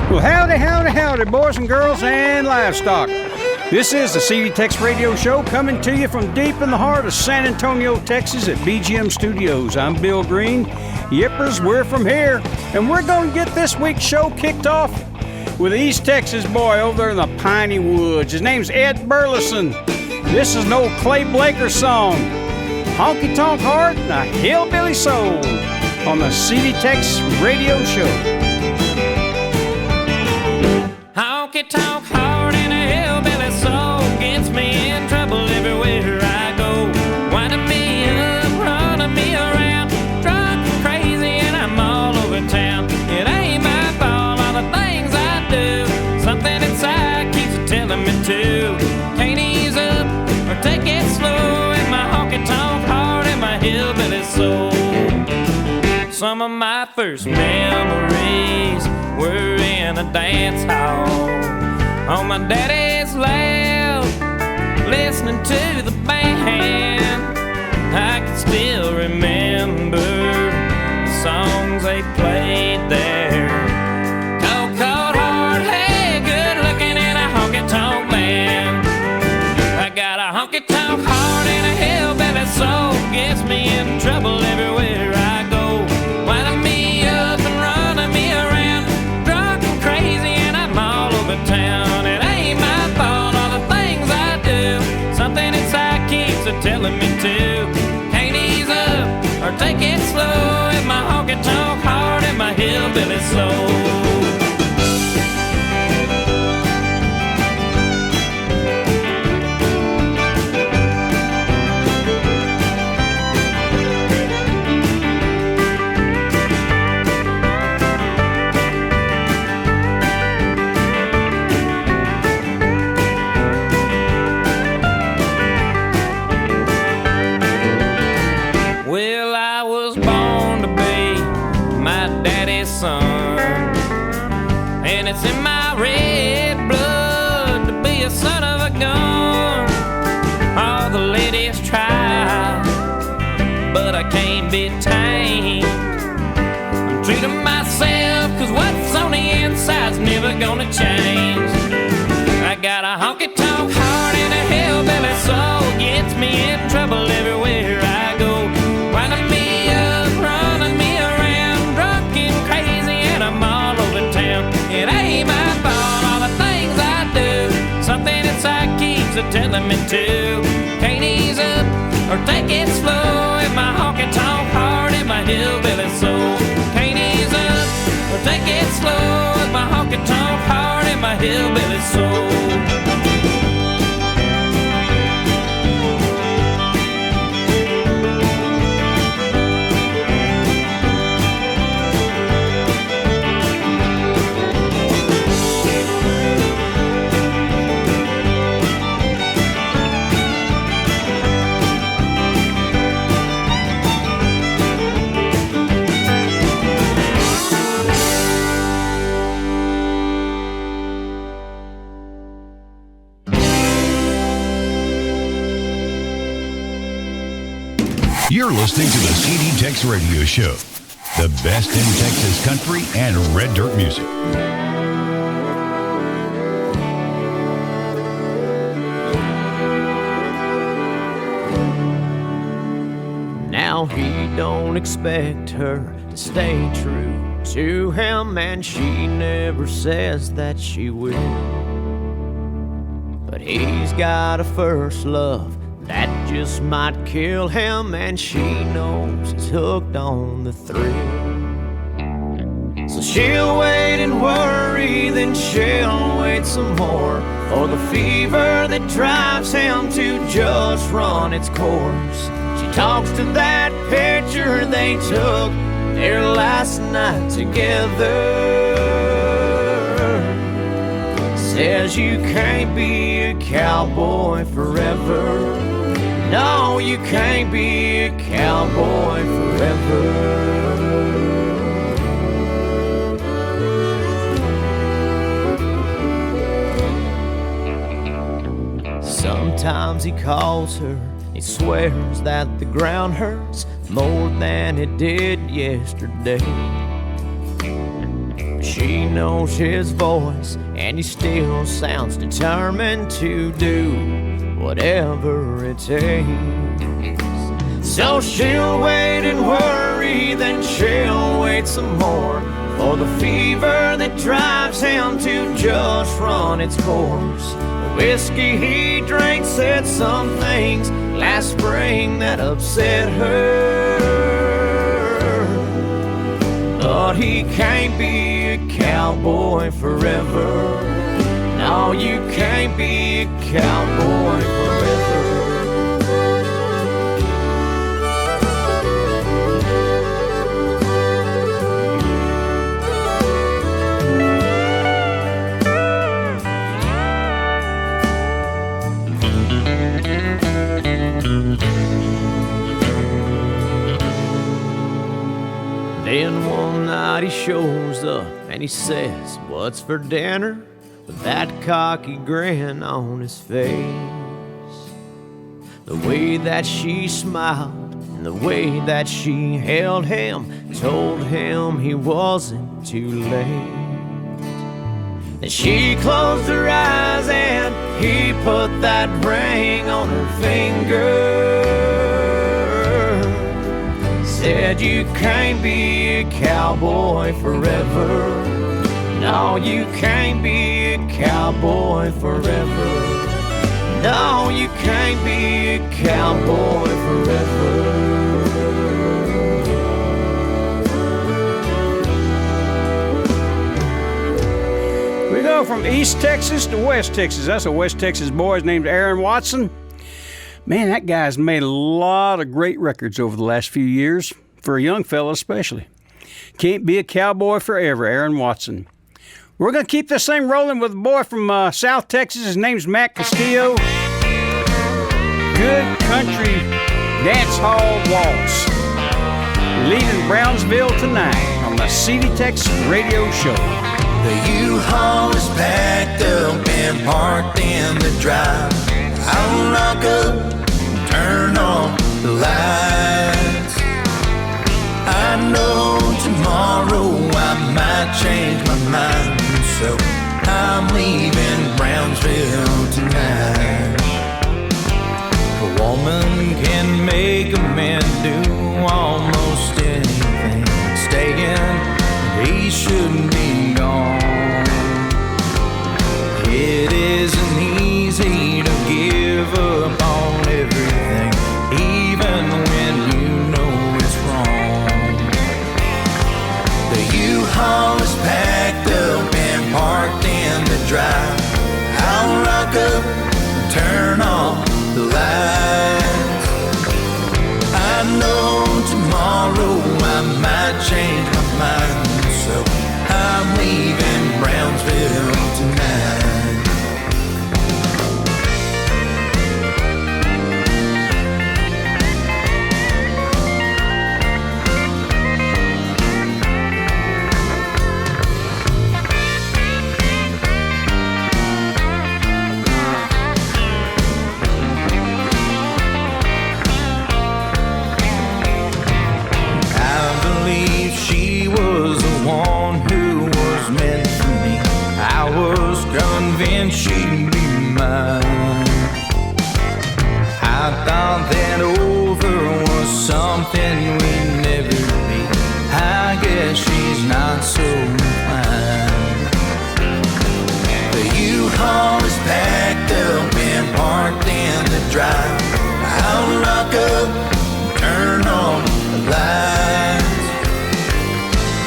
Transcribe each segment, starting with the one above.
Well, howdy, howdy, howdy, boys and girls and livestock. This is the CD Tex Radio Show coming to you from deep in the heart of San Antonio, Texas at BGM Studios. I'm Bill Green. Yippers, we're from here, and we're going to get this week's show kicked off with an East Texas boy over there in the piney woods. His name's Ed Burleson. This is an old Clay Blaker song, Honky Tonk Heart and a Hillbilly Soul, on the CD Tex Radio Show. Honky tonk heart and a hillbilly soul gets me in trouble everywhere I go. Winding me up, running me around, drunk and crazy, and I'm all over town. It ain't my fault, all the things I do. Something inside keeps telling me to. Can't ease up or take it slow in my honky tonk heart and my hillbilly soul. Some of my first memories were in a dance hall on my daddy's lap, listening to the band. I can still remember the songs they played there. Cold, cold, hard, hey, good looking and a honky-tonk man. I got a honky-tonk heart and a hillbilly soul, gets me in trouble everywhere I go. Winding me up and running me around, drunk and crazy, and I'm all over town. It ain't my fault, all the things I do. Something inside keeps telling me to. Can't ease up or take it slow in my honky-tonk heart and my hillbilly soul. Well, I was born to be my daddy's son, and it's in my red blood to be a son of a gun. All the ladies try, but I can't be tamed. I'm true to myself, cause what's on the inside's never gonna change. I got a honky-tonk heart and a hillbilly soul, gets me in trouble everywhere I go. Winding me up, running me around, drunk and crazy, and I'm all over town. It ain't my fault, all the things I do. Something inside keeps telling me to. Can't ease up or take it slow in my honky-tonk heart and my hillbilly soul. Can't ease up or take it slow in my honky-tonk heart and my hillbilly soul. You're listening to the CD Tex Radio Show, the best in Texas country and red dirt music. Now he don't expect her to stay true to him, and she never says that she will. But he's got a first love that just might kill him, and she knows he's hooked on the thrill. So she'll wait and worry, then she'll wait some more for the fever that drives him to just run its course. She talks to that picture they took their last night together. Says you can't be a cowboy forever. No, you can't be a cowboy forever. Sometimes he calls her, he swears that the ground hurts more than it did yesterday. She knows his voice, and he still sounds determined to do whatever it takes. So she'll wait and worry, then she'll wait some more for the fever that drives him to just run its course. The whiskey he drank said some things last spring that upset her, but he can't be a cowboy forever. No, you can't be a cowboy forever. Then one night he shows up and he says, "What's for dinner?" with that cocky grin on his face. The way that she smiled and the way that she held him told him he wasn't too late. Then she closed her eyes and he put that ring on her finger. Said, "You can't be a cowboy forever. No, you can't be a cowboy forever. No, you can't be a cowboy forever." We go from East Texas to West Texas. That's a West Texas boy named Aaron Watson. Man, that guy's made a lot of great records over the last few years, for a young fella especially. Can't be a cowboy forever, Aaron Watson. We're going to keep this thing rolling with a boy from South Texas. His name's Matt Castillo. Good country dance hall waltz. Leaving Brownsville tonight on the CD Tex Radio Show. The U-Haul is packed up and parked in the drive. I'll lock up, turn on the lights. I know tomorrow I might change my mind, so I'm leaving Brownsville tonight. A woman can make a man do almost anything. Staying, he shouldn't be gone. It isn't easy to give up on everything, even when you know it's wrong. The U-Haul is packed up and parked in the drive. I'll rock up and turn off the lights. I know tomorrow I might change my mind, so I'm leaving Brownsville tonight. Convinced she'd be mine. I thought that over was something we'd never be. I guess she's not so fine. The U-Haul is packed up and parked in the drive. I'll lock up, turn on the lights.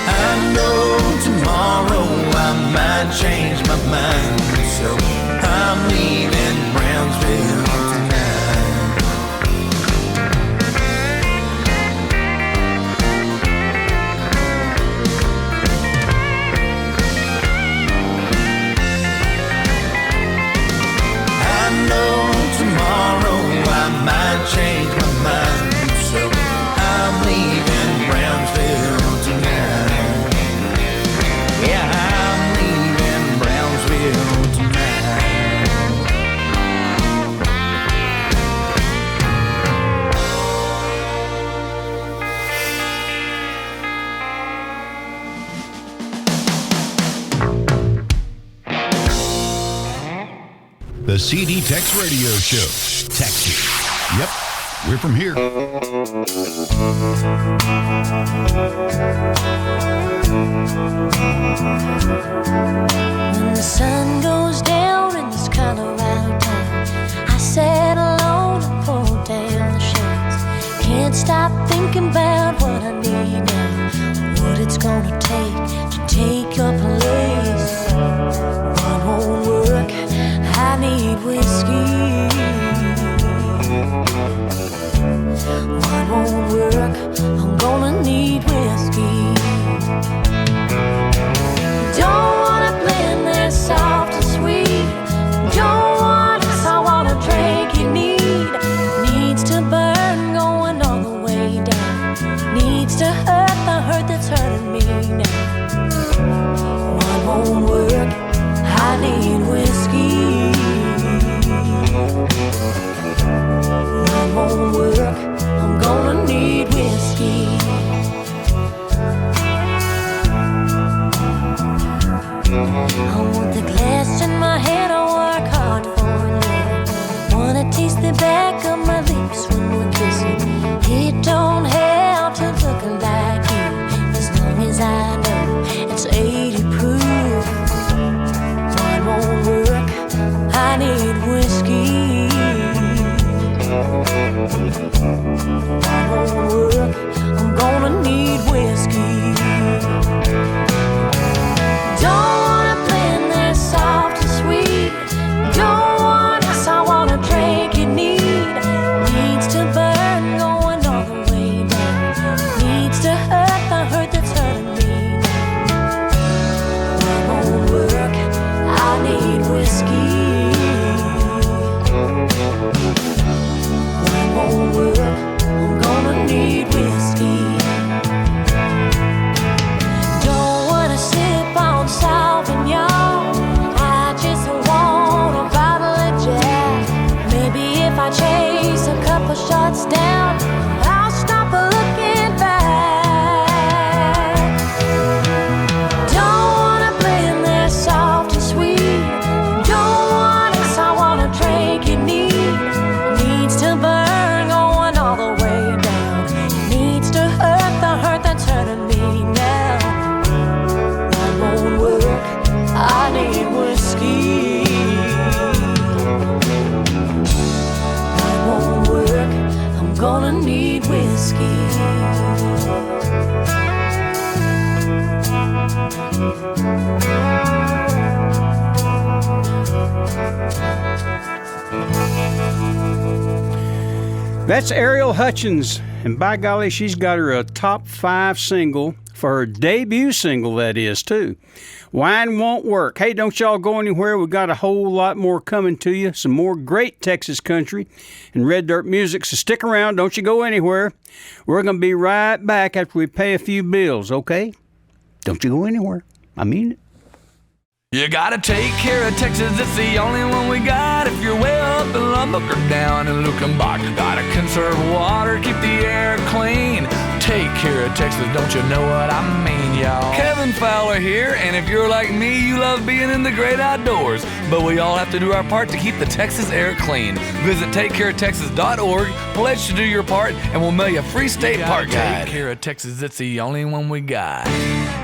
I know tomorrow I might change my mind, so I'm leaving Brownsville tonight. I know tomorrow I might change my mind, so I'm leaving Brownsville tonight. Yeah, I'm leaving Brownsville tonight. The CD Tex Radio Show. Texas. Yep, we're from here. When the sun goes down in this Colorado town, I sat alone and pulled down the shades. Can't stop thinking about what I need now, what it's gonna take to take your place. One won't work, I need whiskey. One won't work, I'm gonna need whiskey. Don't wanna blend this soft and sweet. Don't want this, I want a drink you need. Needs to burn, going all the way down. Needs to hurt the hurt that's hurting me now. One won't work, I need whiskey. One won't work, I'm gonna need whiskey. I want the glass in my hand, I work hard for you. Wanna taste the back of my lips when we're kissing. It don't have to look like you, as long as I know it's 80 proof. One won't work, I need whiskey. One won't work, I'm gonna need whiskey. Don't wanna blend this soft and sweet. Don't want us, I want a drink you need. Needs to burn, going all the way down. Needs to hurt the hurt that's hurting me now. One won't work, I need whiskey. One won't work, I'm gonna need whiskey. Don't wanna sip on Sauvignon, I just want a bottle of Jack. Maybe if I chase a couple shots down, I'll stop looking back. Don't wanna blend this soft and sweet. Don't want us, I want a drink you need. Needs to burn, going all the way down. Needs to hurt the hurt that's hurting me now. One won't work, I need whiskey. One won't work, I'm gonna need whiskey. That's Ariel Hutchins, and by golly, she's got her a top 5 single for her debut single, that is, too. Wine Won't Work. Hey, don't y'all go anywhere. We got a whole lot more coming to you. Some more great Texas country and red dirt music, so stick around. Don't you go anywhere. We're going to be right back after we pay a few bills, okay? Don't you go anywhere. I mean it. You gotta take care of Texas, it's the only one we got. If you're way up in Lubbock or down in Luckenbach, you gotta conserve water, keep the air clean. Take care of Texas, don't you know what I mean, y'all? Kevin Fowler here, and if you're like me, you love being in the great outdoors. But we all have to do our part to keep the Texas air clean. Visit TakeCareOfTexas.org, we'll let you do your part, and we'll mail you a free state park guide. Take care of Texas, it's the only one we got.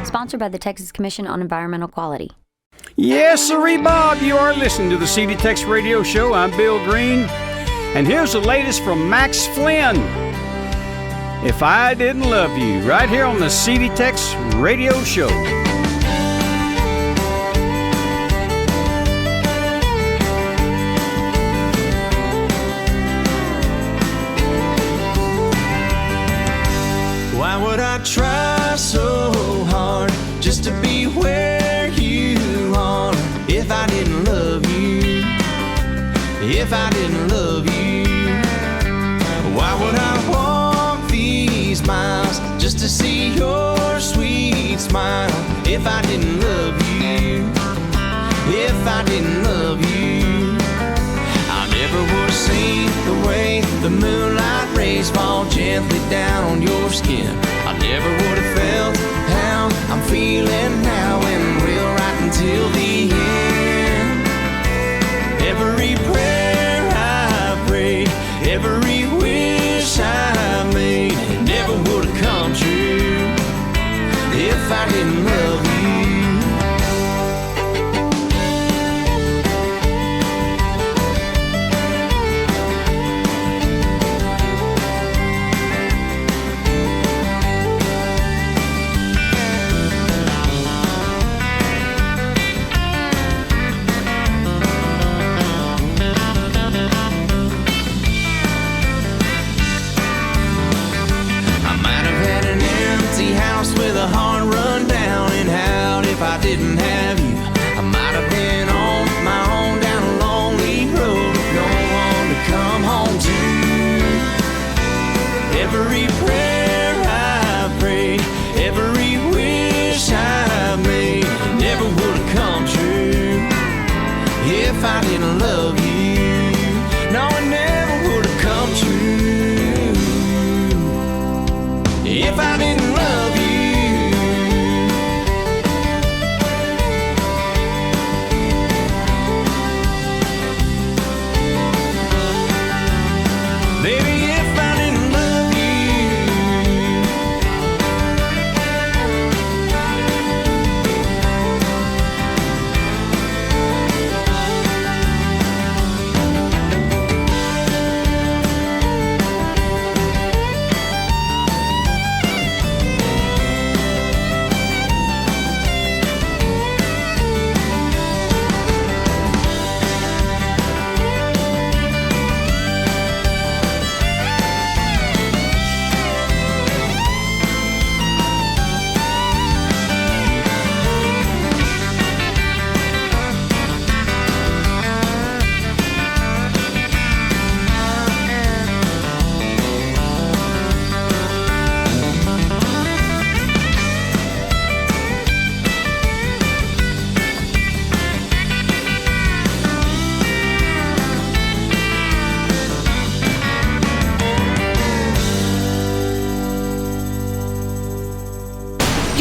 Sponsored by the Texas Commission on Environmental Quality. Yes, sirree, Bob, you are listening to the CD Tex Radio Show. I'm Bill Green, and here's the latest from Max Flinn. If I Didn't Love You, right here on the CD Tex Radio Show. Why would I try so hard just to be where you are? If I didn't love you, if I didn't love you, why would I walk these miles just to see your sweet smile? If I didn't love you, if I didn't love you, I never would have seen the way the moonlight rays fall gently down on your skin. I never would have felt how I'm feeling now, and will right until the end. Every Every prayer I prayed, every wish I made, never would have come true if I didn't love you. No, it never would have come true if I didn't love you.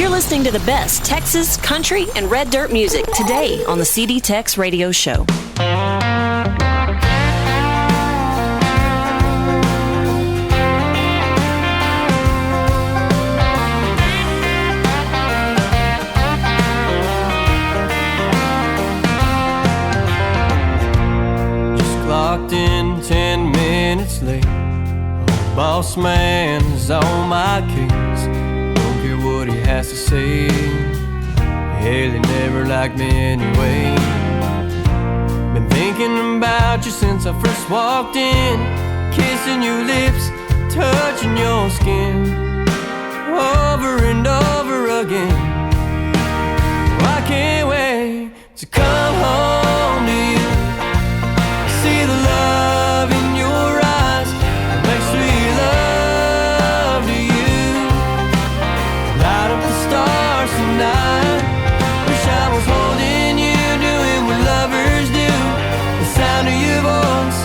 Listening to the best Texas, country, and red dirt music today on the CD Tex Radio Show. Just clocked in 10 minutes late. Oh, boss man is on my case. What he has to say. Hell, he never liked me anyway. Been thinking about you since I first walked in, kissing your lips, touching your skin, over and over again. I can't wait to come home to you, see the love in your eyes, make sweet love to you. Light up the stars tonight. Wish I was holding you, doing what lovers do. The sound of your voice,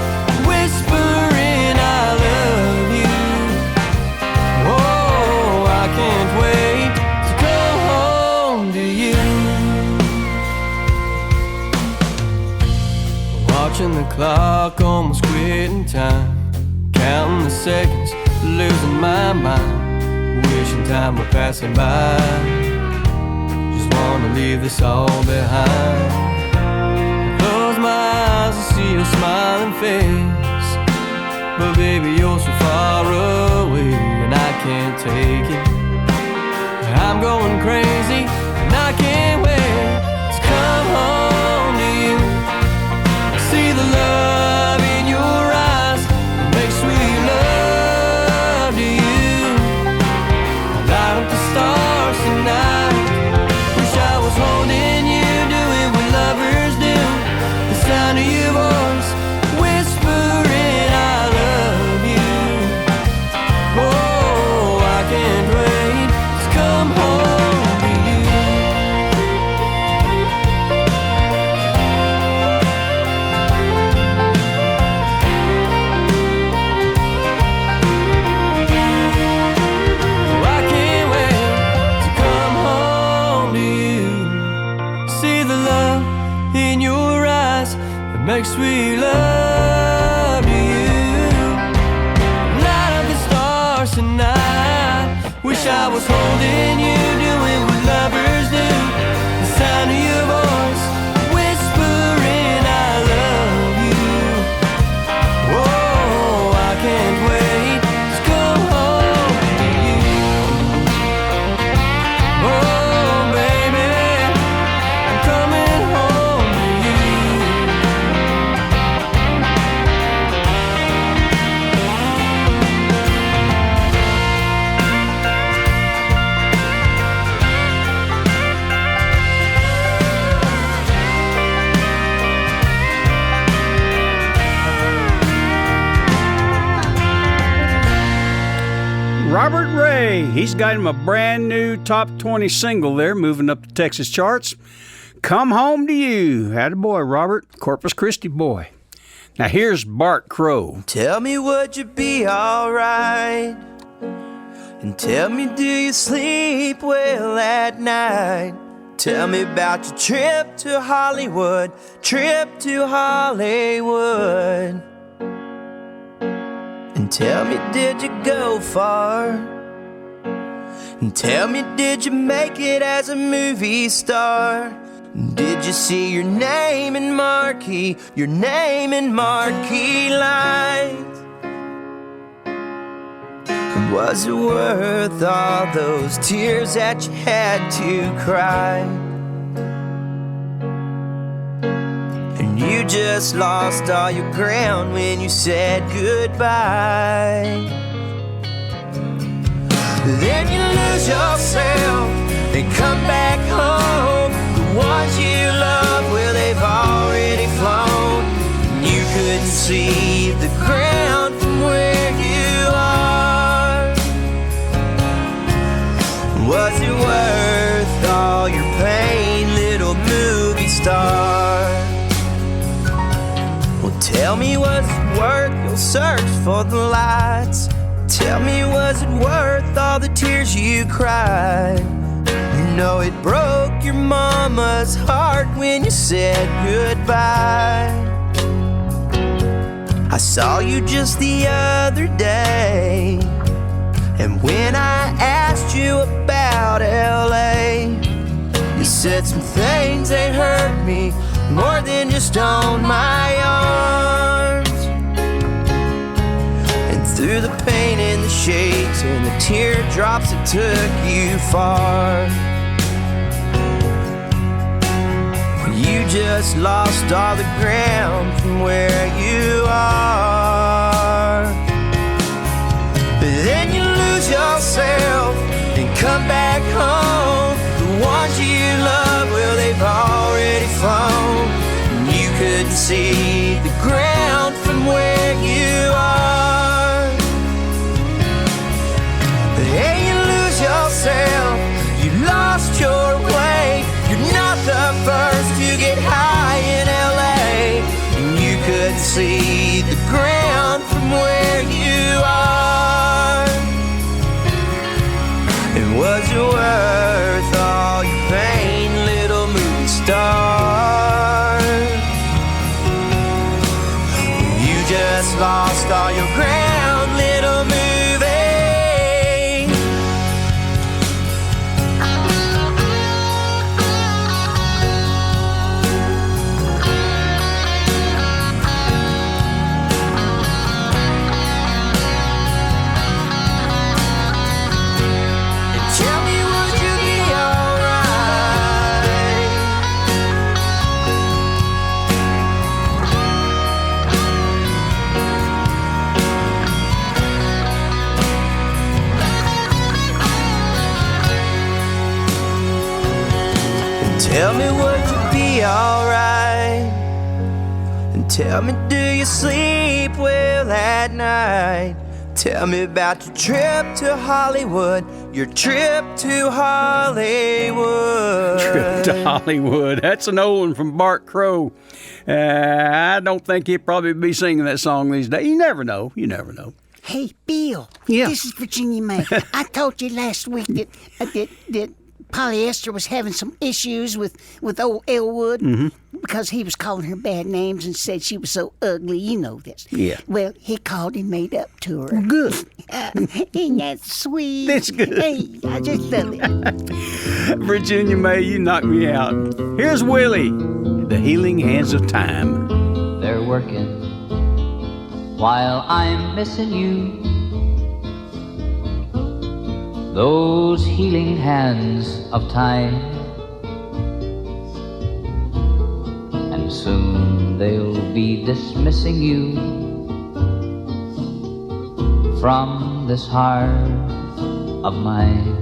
whispering I love you. Oh, I can't wait to come home to you. Watching the clock, almost quitting time, counting the seconds, losing my mind. Wishing time were passing by. Just wanna leave this all behind. I close my eyes to see your smiling face, but baby you're so far away and I can't take it. I'm going crazy and I can't wait to come home to you, see the love in your eyes, make sweet love to you. Light up the stars tonight. Wish I was holding you, doing what lovers do. The sound of your voice, whispering I love you. Oh, I can't wait to come home to you. Make sweet love to you. Light up the stars tonight. Wish I was holding you, doing what lovers do. The sound of your voice, whispering I love you. Oh, I can't wait to come home to you. Oh, baby, I'm coming home to you. He's got him a brand new top 20 single there, moving up the Texas charts. Come Home to You. Attaboy, Robert. Corpus Christi boy. Now here's Bart Crow. Tell me, would you be alright? And tell me, do you sleep well at night? Tell me about your trip to Hollywood, trip to Hollywood. And tell me, did you go far? And tell me, did you make it as a movie star? Did you see your name in marquee lights? Was it worth all those tears that you had to cry? And you just lost all your ground when you said goodbye. Then you lose yourself and come back home. The ones you love, well, they've already flown. You couldn't see the ground from where you are. Was it worth all your pain, little movie star? Well, tell me, was it worth your search for the lights? Tell me, was it worth all the tears you cried? You know it broke your mama's heart when you said goodbye. I saw you just the other day, and when I asked you about LA, you said some things that hurt me more than just on my arms. And through the pain and the shakes and the teardrops, it took you far. You just lost all the ground from where you are. But then you lose yourself and come back home. The ones you love, well, they've already flown. You couldn't see the ground from where you are. Hey, you lose yourself, you lost your way. You're not the first to get high in LA. And you couldn't see the ground from where you are. And was it worth all your pain, little movie star? You just lost all your ground, little movie. Tell me, would you be alright? And tell me, do you sleep well at night? Tell me about your trip to Hollywood, your trip to Hollywood. Trip to Hollywood. That's an old one from Bart Crow. I don't think he'd probably be singing that song these days. You never know. You never know. Hey, Bill. Yeah. This is Virginia May. I told you last week that Polyester was having some issues with old Elwood because he was calling her bad names and said she was so ugly. You know this. Yeah. Well, he called and made up to her. Good. Ain't that sweet? That's good. Hey, I just love it. Virginia May, you knocked me out. Here's Willie, The Healing Hands of Time. They're working while I'm missing you. Those healing hands of time, and soon they'll be dismissing you from this heart of mine.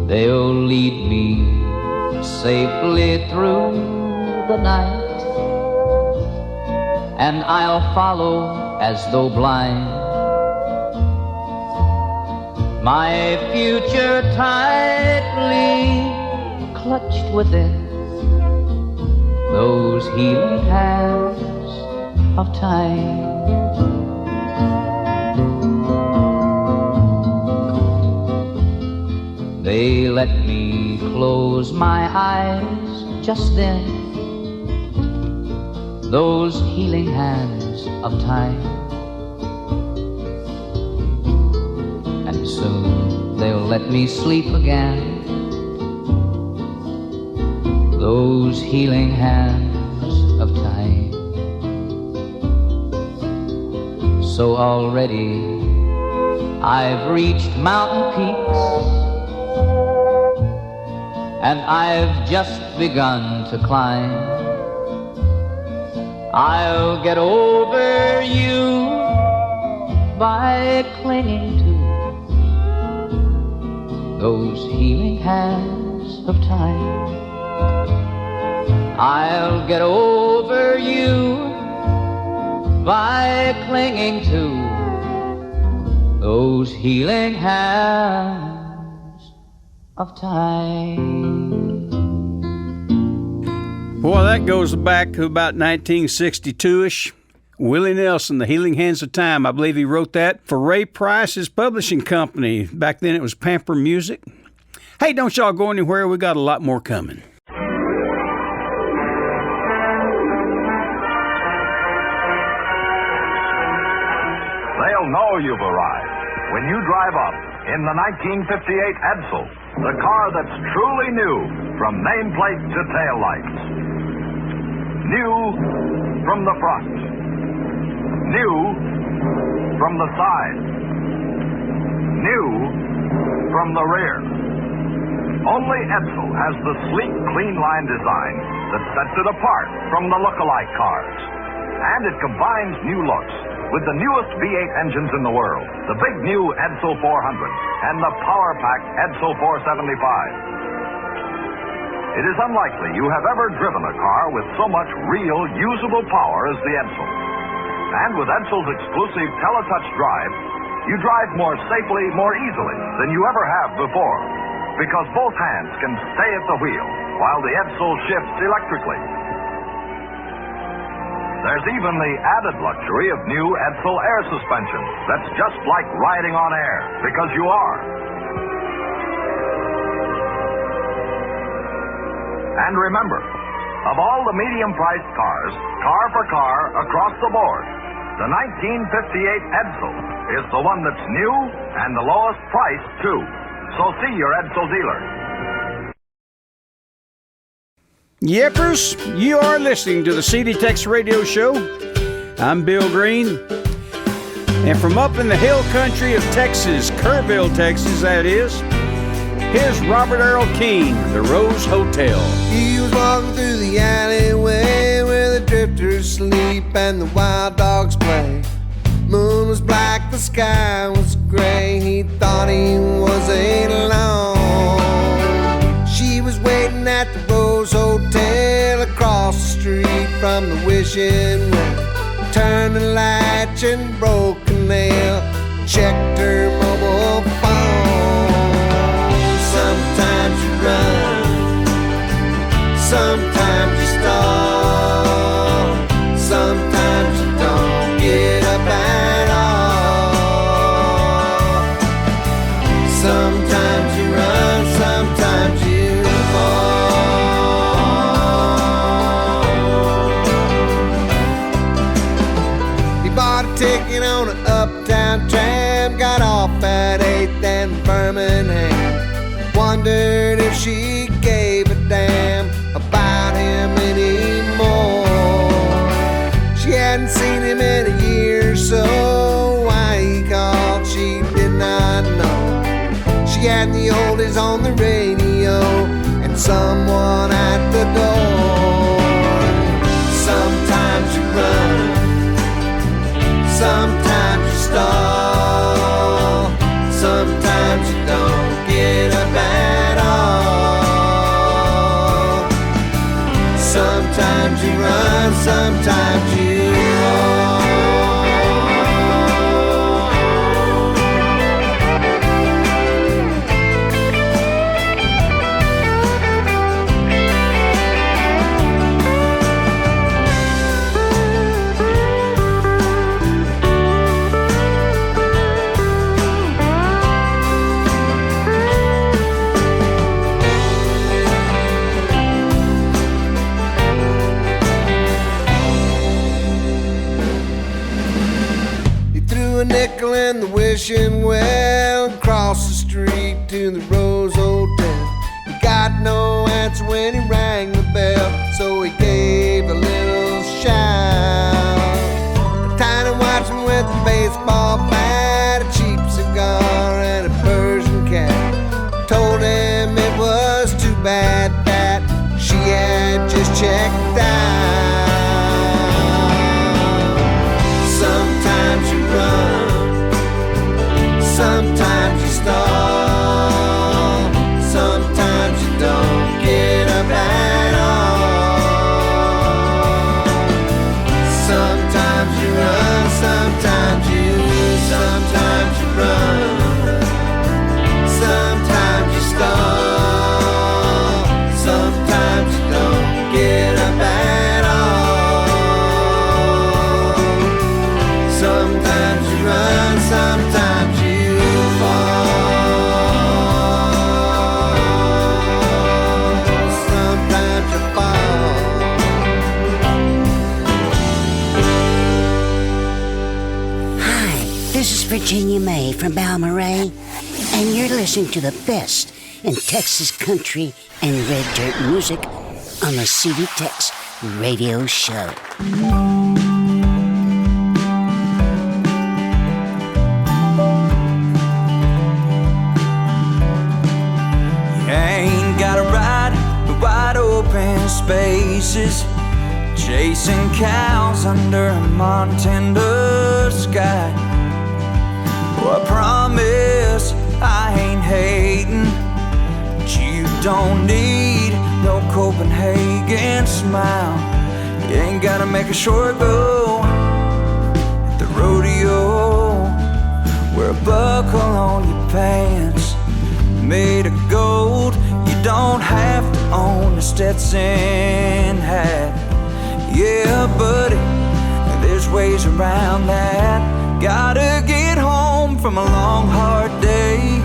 They'll lead me safely through the night, and I'll follow as though blind. my future tightly clutched within those healing hands of time. They let me close my eyes just then, those healing hands of time. And soon they'll let me sleep again, those healing hands of time. So already I've reached mountain peaks, and I've just begun to climb. I'll get over you by clinging to those healing hands of time. I'll get over you by clinging to those healing hands of time. Boy, that goes back to about 1962-ish. Willie Nelson, The Healing Hands of Time. I believe he wrote that for Ray Price's publishing company. Back then it was Pamper Music. Hey, don't y'all go anywhere. We got a lot more coming. They'll know you've arrived when you drive up in the 1958 Edsel, the car that's truly new from nameplate to tail lights. New from the front. New from the side. New from the rear. Only Edsel has the sleek, clean line design that sets it apart from the look-alike cars. And it combines new looks with the newest V8 engines in the world, the big new Edsel 400 and the power-packed Edsel 475. It is unlikely you have ever driven a car with so much real, usable power as the Edsel. And with Edsel's exclusive Teletouch Drive, you drive more safely, more easily than you ever have before, because both hands can stay at the wheel while the Edsel shifts electrically. There's even the added luxury of new Edsel air suspension that's just like riding on air, because you are. And remember, of all the medium-priced cars, car for car, across the board, the 1958 Edsel is the one that's new and the lowest price, too. So see your Edsel dealer. Yippers, you are listening to the CD Tex Radio Show. I'm Bill Green. And from up in the hill country of Texas, Kerrville, Texas, that is, here's Robert Earl Keen, The Rose Hotel. He was walking through the alleyway where the drifters sleep and the wild dogs play. Moon was black, the sky was gray. He thought he was alone. She was waiting at the Rose Hotel across the street from the Wishing Well. Turned the latch and broke a nail. Checked her mobile phone. Sometimes you run, sometimes you stall, sometimes you don't get up at all. Sometimes you run, sometimes you fall. He bought a ticket on an uptown tram, got off at 8th and Birmingham. Wondered if she gave a damn about him anymore. She hadn't seen him in a year or so. Why he called, she did not know. She had the oldies on the radio and someone at the door. Sometimes you run, sometimes you stall, sometimes you don't get up at all. Sometimes you run, sometimes you fall. wishing well across the street to the Rose Hotel. He got no answer when he rang the bell, so he gave a little shout. A tiny watchman with a baseball bat, a cheap cigar, and a Persian cat told him it was too bad that she had just checked out. Sometimes you run, sometimes you stall, sometimes you don't get up at all. Sometimes you run, sometimes you run, sometimes you stall, sometimes you don't get up at all. Sometimes you run, sometimes you fall, sometimes you fall. Hi, this is Virginia May from Balmorhea, and you're listening to the best in Texas country and red dirt music on the CD Tex Radio Show. You ain't gotta ride the wide open spaces, chasing cows under a Montana sky. Oh, I promise I ain't hating, but you don't need no Copenhagen smile. You ain't gotta make a short go at the rodeo, wear a buckle on your pants made of gold. You don't have to own a Stetson hat. Yeah, buddy, there's ways around that. Gotta get home from a long, hard day.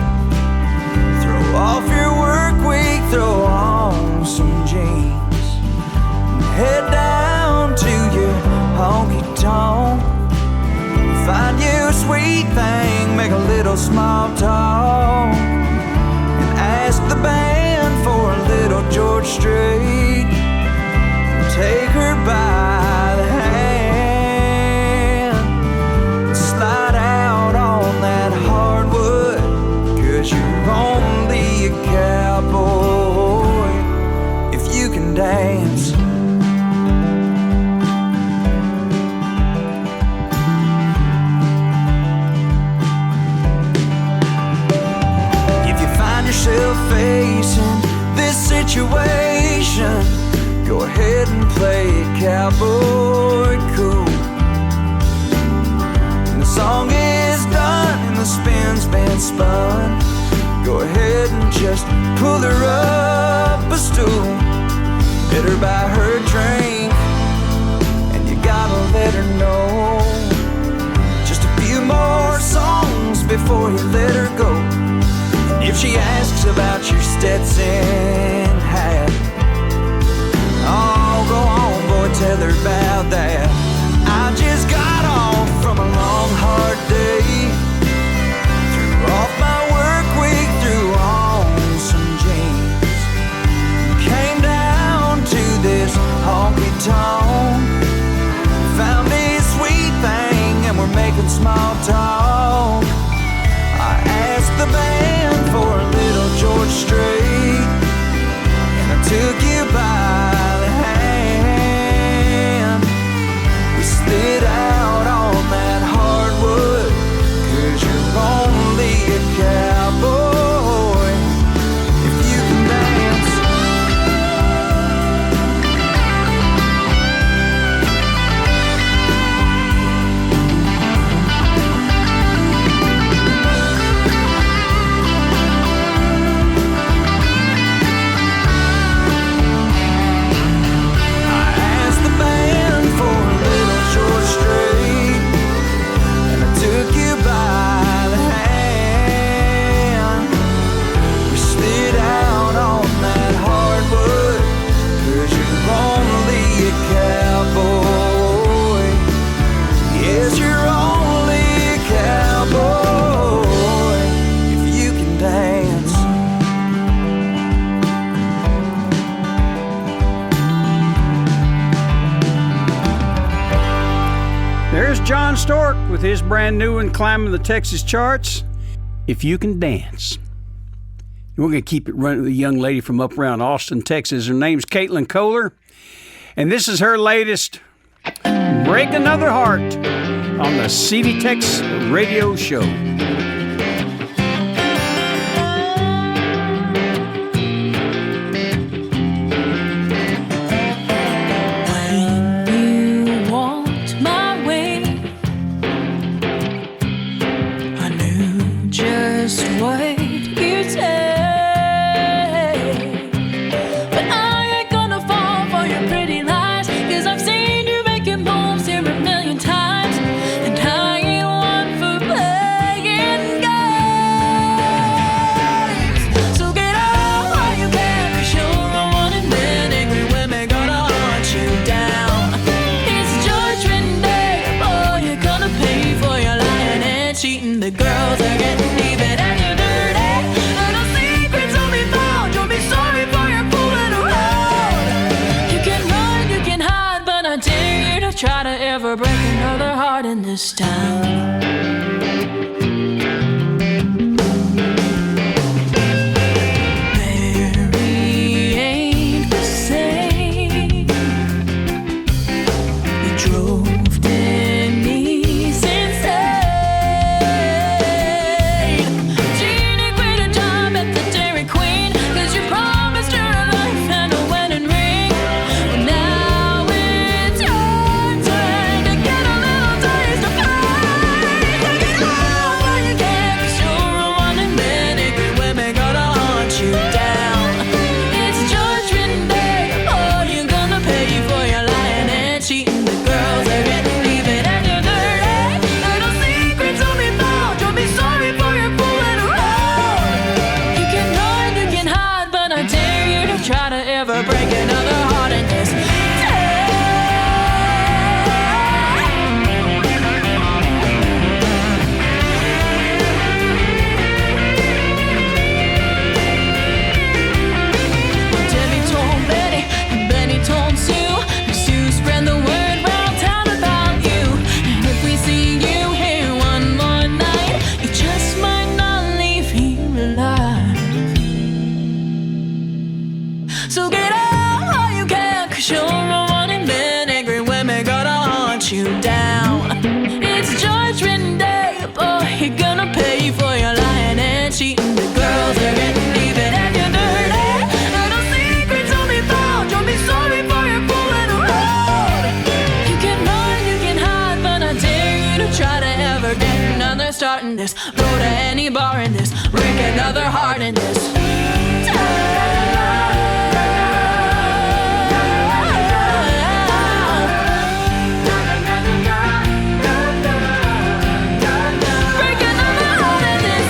Throw off your work week, throw on some jeans, and head down to your honky-tonk. Find you a sweet thing, make a little small talk, and ask the band for a little George Strait. Take her by the hand and slide out on that hardwood, 'cause you're only a cowboy if you can dance. If you find yourself facing this situation, go ahead and play it cowboy cool. When the song is done and the spin's been spun, go ahead and just pull her up a stool. Let her buy her drink, and you gotta let her know just a few more songs before you let her go. And if she asks about your Stetson hat, oh, go on, boy, tell her about that. I just got off from a long, hard day, threw off my work week, threw on some jeans, came down to this honky-tonk, found this sweet thing, and we're making small talk. I asked the band for a little George Strait and a John Stork with his brand new and climbing the Texas charts, If You Can Dance. We're going to keep it running with a young lady from up around Austin, Texas. Her name's Caitlin Kohler, and this is her latest, Break Another Heart, on the CD Tex Radio Show. Try to ever break another heart in this town. Starting this, go to any bar in this, break another heart in this town. Break another heart in this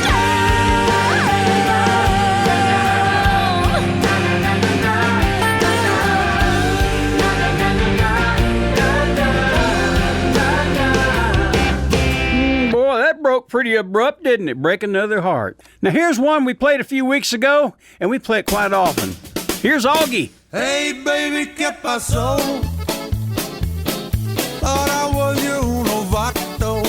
Broke pretty abrupt, didn't it? Break Another Heart. Now here's one we played a few weeks ago, and we play it quite often. Here's Augie. Hey baby, ¿qué pasó? Thought I was your uno vato.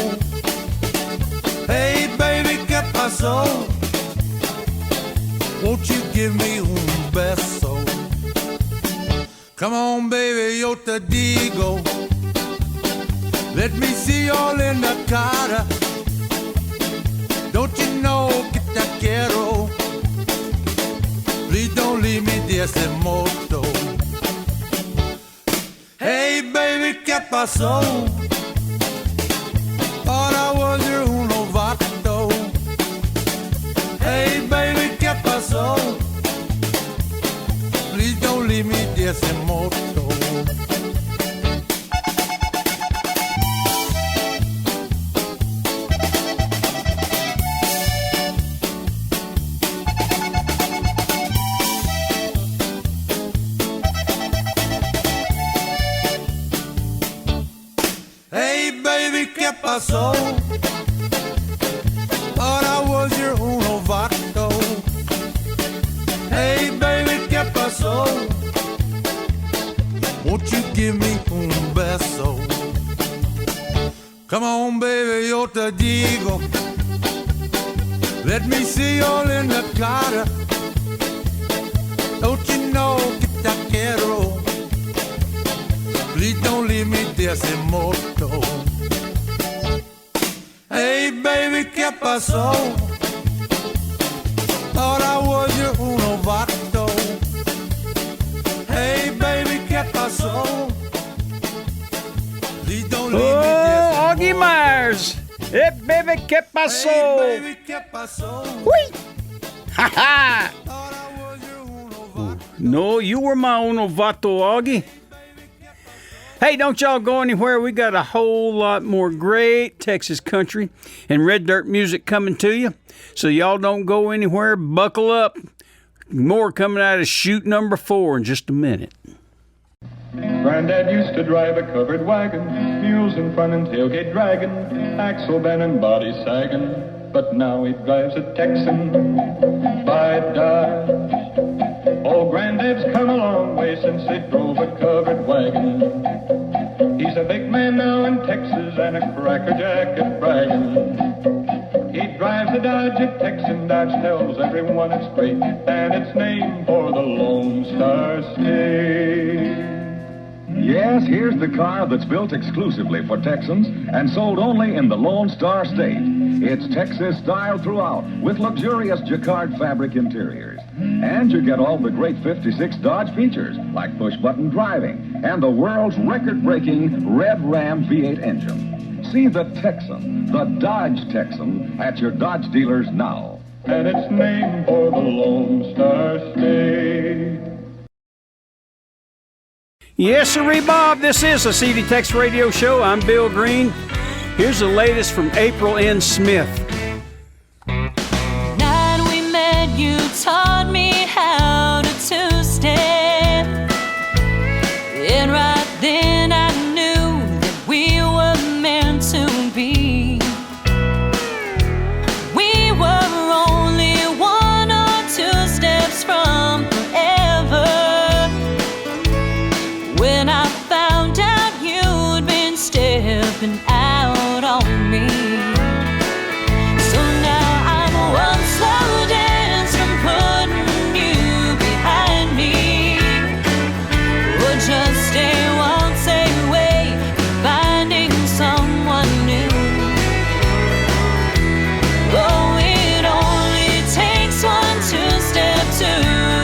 Hey baby, ¿qué pasó? Won't you give me un beso? Come on baby, yo te digo. Let me see all in the cara. Don't you know que te quiero? Please don't leave me de ese modo. Hey baby, ¿qué pasó? Thought I was your uno vato. Hey baby, ¿qué pasó? Please don't leave me de ese modo. ¿Qué pasó? Thought I was your uno vato. Hey baby, ¿qué pasó? Won't you give me un beso? Come on, baby, yo te digo. Let me see you all in the cara. Don't you know que te quiero? Please don't leave me desimoto. Hey, baby, ¿qué pasó? Thought I was your uno vato. Hey, baby, ¿qué pasó? Please don't leave me desimoto. Augie Myers. Hey, baby, ¿qué pasó? Hey, baby, ¿qué pasó? Whee! Ha ha! No, you were my uno vato, Augie. Hey, don't y'all go anywhere. We got a whole lot more great Texas country and red dirt music coming to you. So y'all don't go anywhere. Buckle up. More coming out of chute number 4 in just a minute. Granddad used to drive a covered wagon, mules in front and tailgate dragging, axle bent and body sagging. But now he drives a Texan by Dodge. Old Granddad's come a long way since they drove a covered wagon. He's a big man now in Texas and a crackerjack at bragging. He drives a Dodge at Texan. Dodge tells everyone it's great, and it's named for the Lone Star State. Yes, here's the car that's built exclusively for Texans and sold only in the Lone Star State. It's Texas style throughout with luxurious jacquard fabric interiors. And you get all the great 56 Dodge features like push-button driving and the world's record-breaking Red Ram V8 engine. See the Texan, the Dodge Texan, at your Dodge dealers now. And it's named for the Lone Star State. Yes, sirree, Bob. This is a CD Tex Radio Show. I'm Bill Green. Here's the latest from April N. Smith. Night we met, you taught me how to two-step. And right then I knew that we were meant to be. We were only 1 or 2 steps from forever. When I found out you'd been stepping out on me. So now I'm one slow dance from putting you behind me. Or just stay one stay away from finding someone new. Oh, it only takes 1 2-step to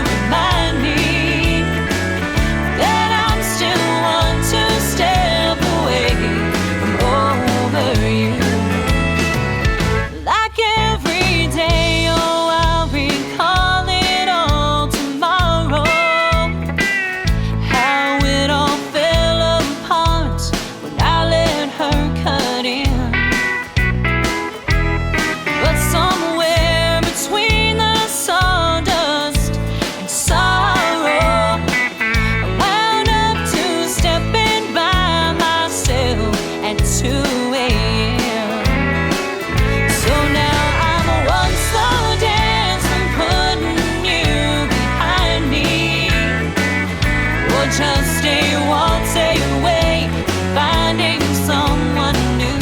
remind me that I'm still 1 2-step away from over you. Like every day, oh, I'll recall it all tomorrow. How it all fell apart when I let her cut in. But somewhere between the sawdust and sorrow, I wound up 2-stepping by myself at 2 a.m. So now I'm 1 slow dance from putting you behind me. Or just stay 1 stay away from finding someone new.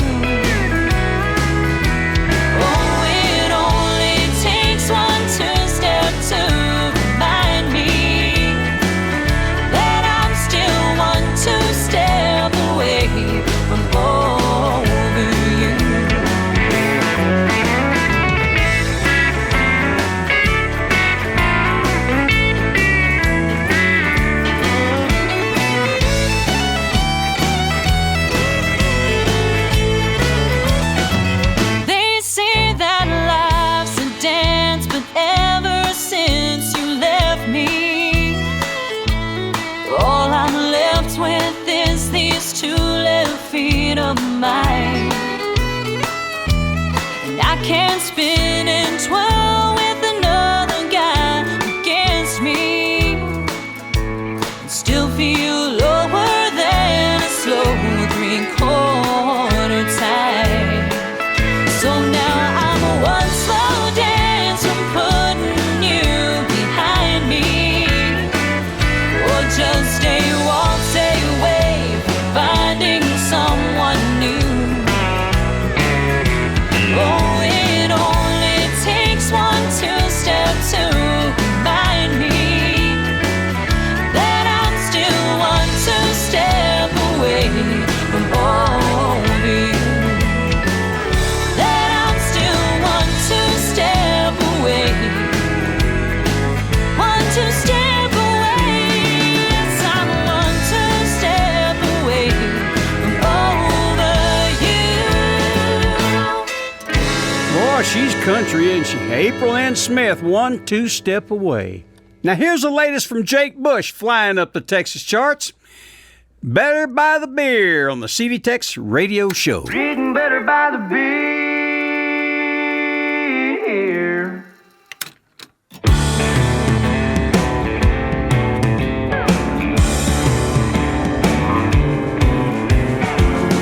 Oh, it only takes 1 2-step to remind me that I'm still 1 2-step away from over you. They say that life's a dance, but ever since you left me, all I'm left with is these 2 left feet of mine. And I can't spin and twirl with another guy against me, and still feel lower than a slow 3/4 time. So now I'm 1 slow dance from putting you behind me. Or just stay 1 stay away from finding someone new. she's country, isn't she? April Ann Smith, 1 2-step away. Now here's the latest from Jake Bush, flying up the Texas charts. Better by the beer on the CD Tex Radio Show. Reading better by the beer.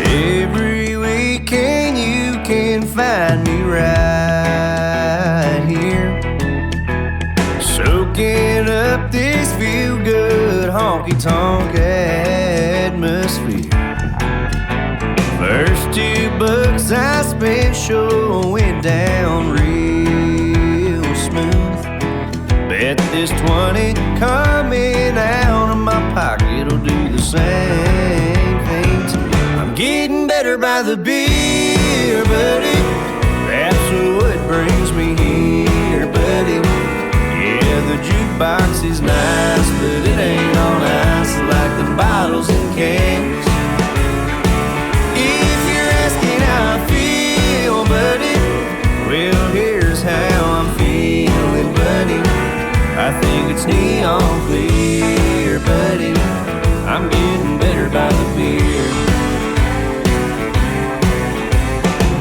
Every weekend you can find me right here, soaking up this feel-good honky-tonk atmosphere. First $2 I spent sure went down real smooth. Bet this 20 coming out of my pocket will do the same thing to me. I'm getting better by the beer, buddy. That's what brings me here, buddy. Yeah, the jukebox is nice, but it ain't on ice like the bottles and cans. If you're asking how I feel, buddy, well, here's how I'm feeling, buddy. I think it's neon clear, buddy. I'm getting better by the beer.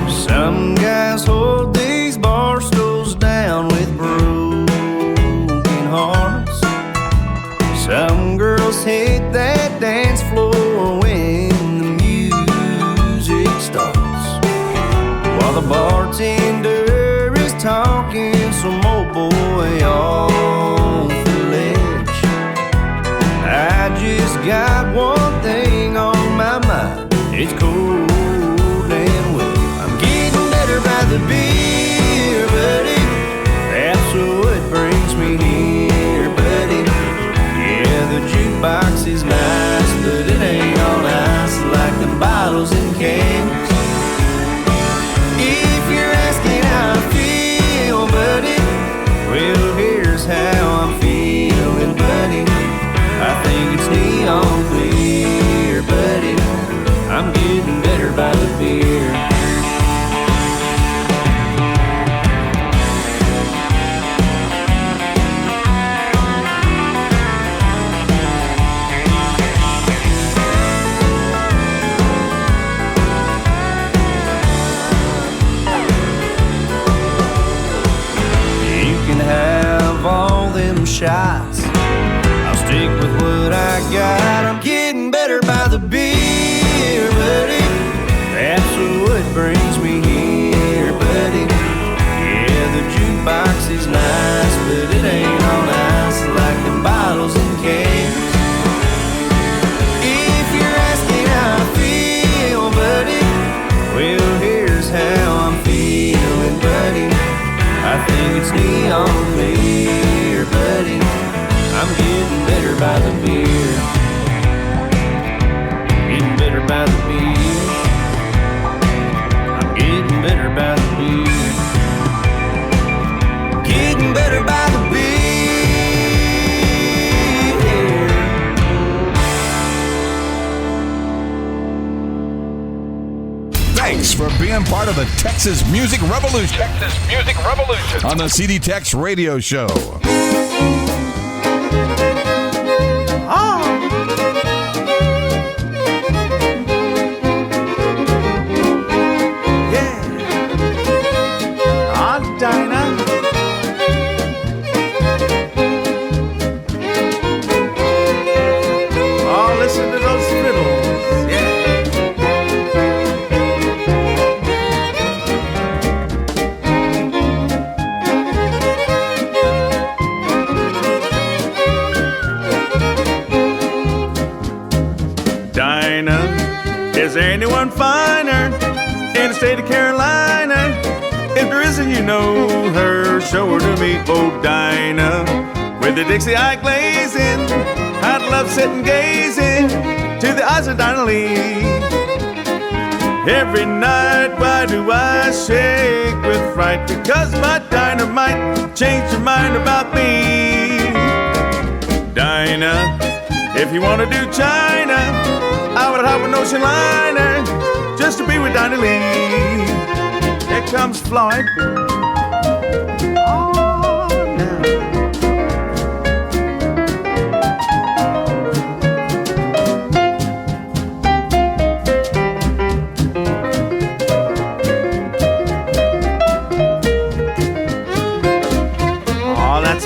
Some guys hold these bar stools down with broken hearts. Some girls hit that dance floor when the music starts, while the bartender is talking some old boy off the ledge. I just got one thing on my mind. It's cold and wet. I'm getting better by the beer, buddy. That's what brings me here, buddy. Yeah, the jukebox is nice, but it ain't on ice like the bottles and cans. If you're asking how I feel, buddy, well, here's how I'm feeling, buddy. I think it's neon clear, buddy. I'm getting better by the beer. Shots. I'll stick with what I got. I'm getting better by the beer, buddy. That's what brings me here, buddy. Yeah, the jukebox is nice, but it ain't on ice like the bottles and cans. If you're asking how I feel, buddy, well, here's how I'm feeling, buddy. I think it's neon clear, buddy. I'm getting better by the beer. Getting better by the beer. I'm getting better by the beer. Getting better by the beer. Thanks for being part of the Texas Music Revolution. Texas Music Revolution. On the CD Tex Radio Show. Is there anyone finer in the state of Carolina? If there isn't, you know her, show her to me, oh Dinah. With the Dixie eye glazing, I'd love sitting gazing to the eyes of Dinah Lee. Every night, why do I shake with fright? Because my Dinah might change your mind about me. Dinah, if you want to do China, I would hop an ocean liner just to be with Dinah Lee. Here comes Floyd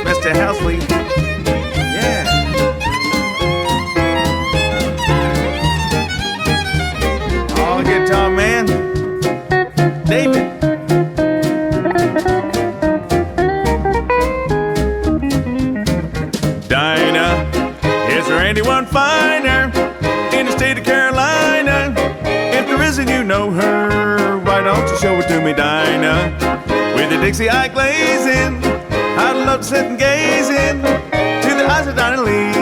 Mr. Helsley. Yeah. Oh, guitar man. David. Dinah, is there anyone finer in the state of Carolina? If there isn't, you know her. Why don't you show it to me, Dinah? With the Dixie eye glazing, I'd love to sit and gaze in to the eyes of Dinah Lee.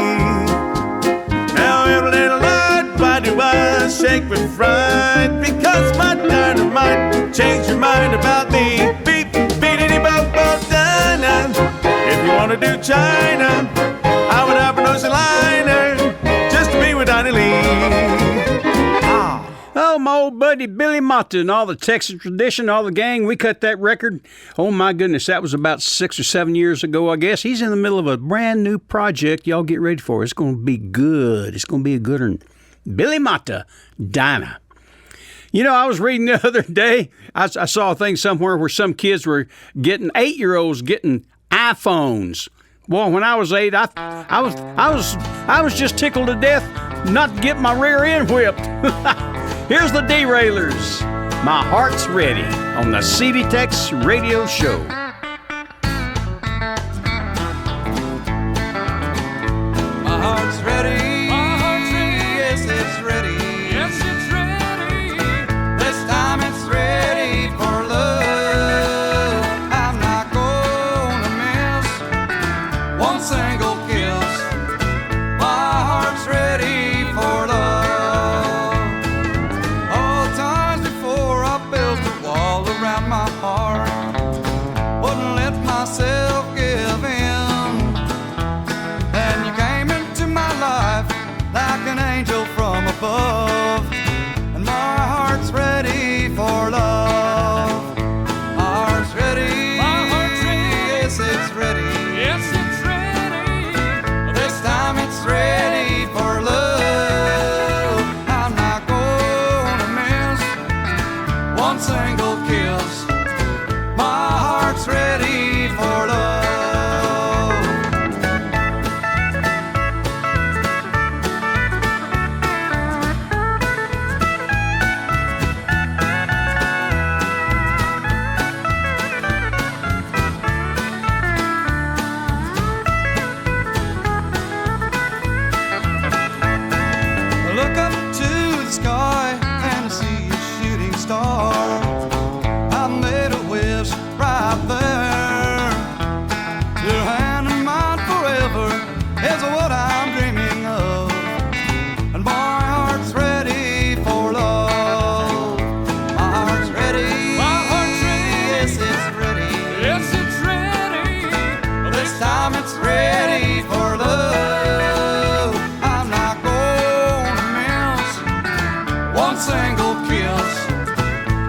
Now every little light, why do I shake with fright? Because my dynamite changed your mind about me. Beep, beep, bop, bop, Dinah. If you want to do China, I would have an ocean liner just to be with Dinah Lee. Oh, my old buddy Billy Mata and all the Texas Tradition, all the gang, we cut that record. Oh, my goodness, that was about 6 or 7 years ago, I guess. He's in the middle of a brand new project. Y'all get ready for it. It's going to be good. It's going to be a good one. Billy Mata, Dinah. You know, I was reading the other day, I saw a thing somewhere where some kids were getting, 8-year-olds getting iPhones. Well, when I was 8, I was just tickled to death not to get my rear end whipped. Here's the Derailers. My Heart's Ready on the CD Tex Radio Show. My heart's ready. My heart's ready. Yes, it's ready. Yes, it's ready. This time it's ready for love. I'm not gonna miss one single kiss. My heart's ready for love. My heart wouldn't let myself give in. Then you came into my life like an angel from above, and my heart's ready for love. My heart's ready. My heart's ready. Yes, it's ready. Yes, it's ready. This time it's ready for love. I'm not gonna miss one single kiss. My heart's ready for love. Look up to the sky and see a shooting star. I made a wish right there. Your hand in mine forever is what I'm dreaming of, and my heart's ready for love. My heart's ready. My heart's ready. Yes, it's ready. Yes, it's ready. This time it's ready for love. I'm not gonna miss one single kiss.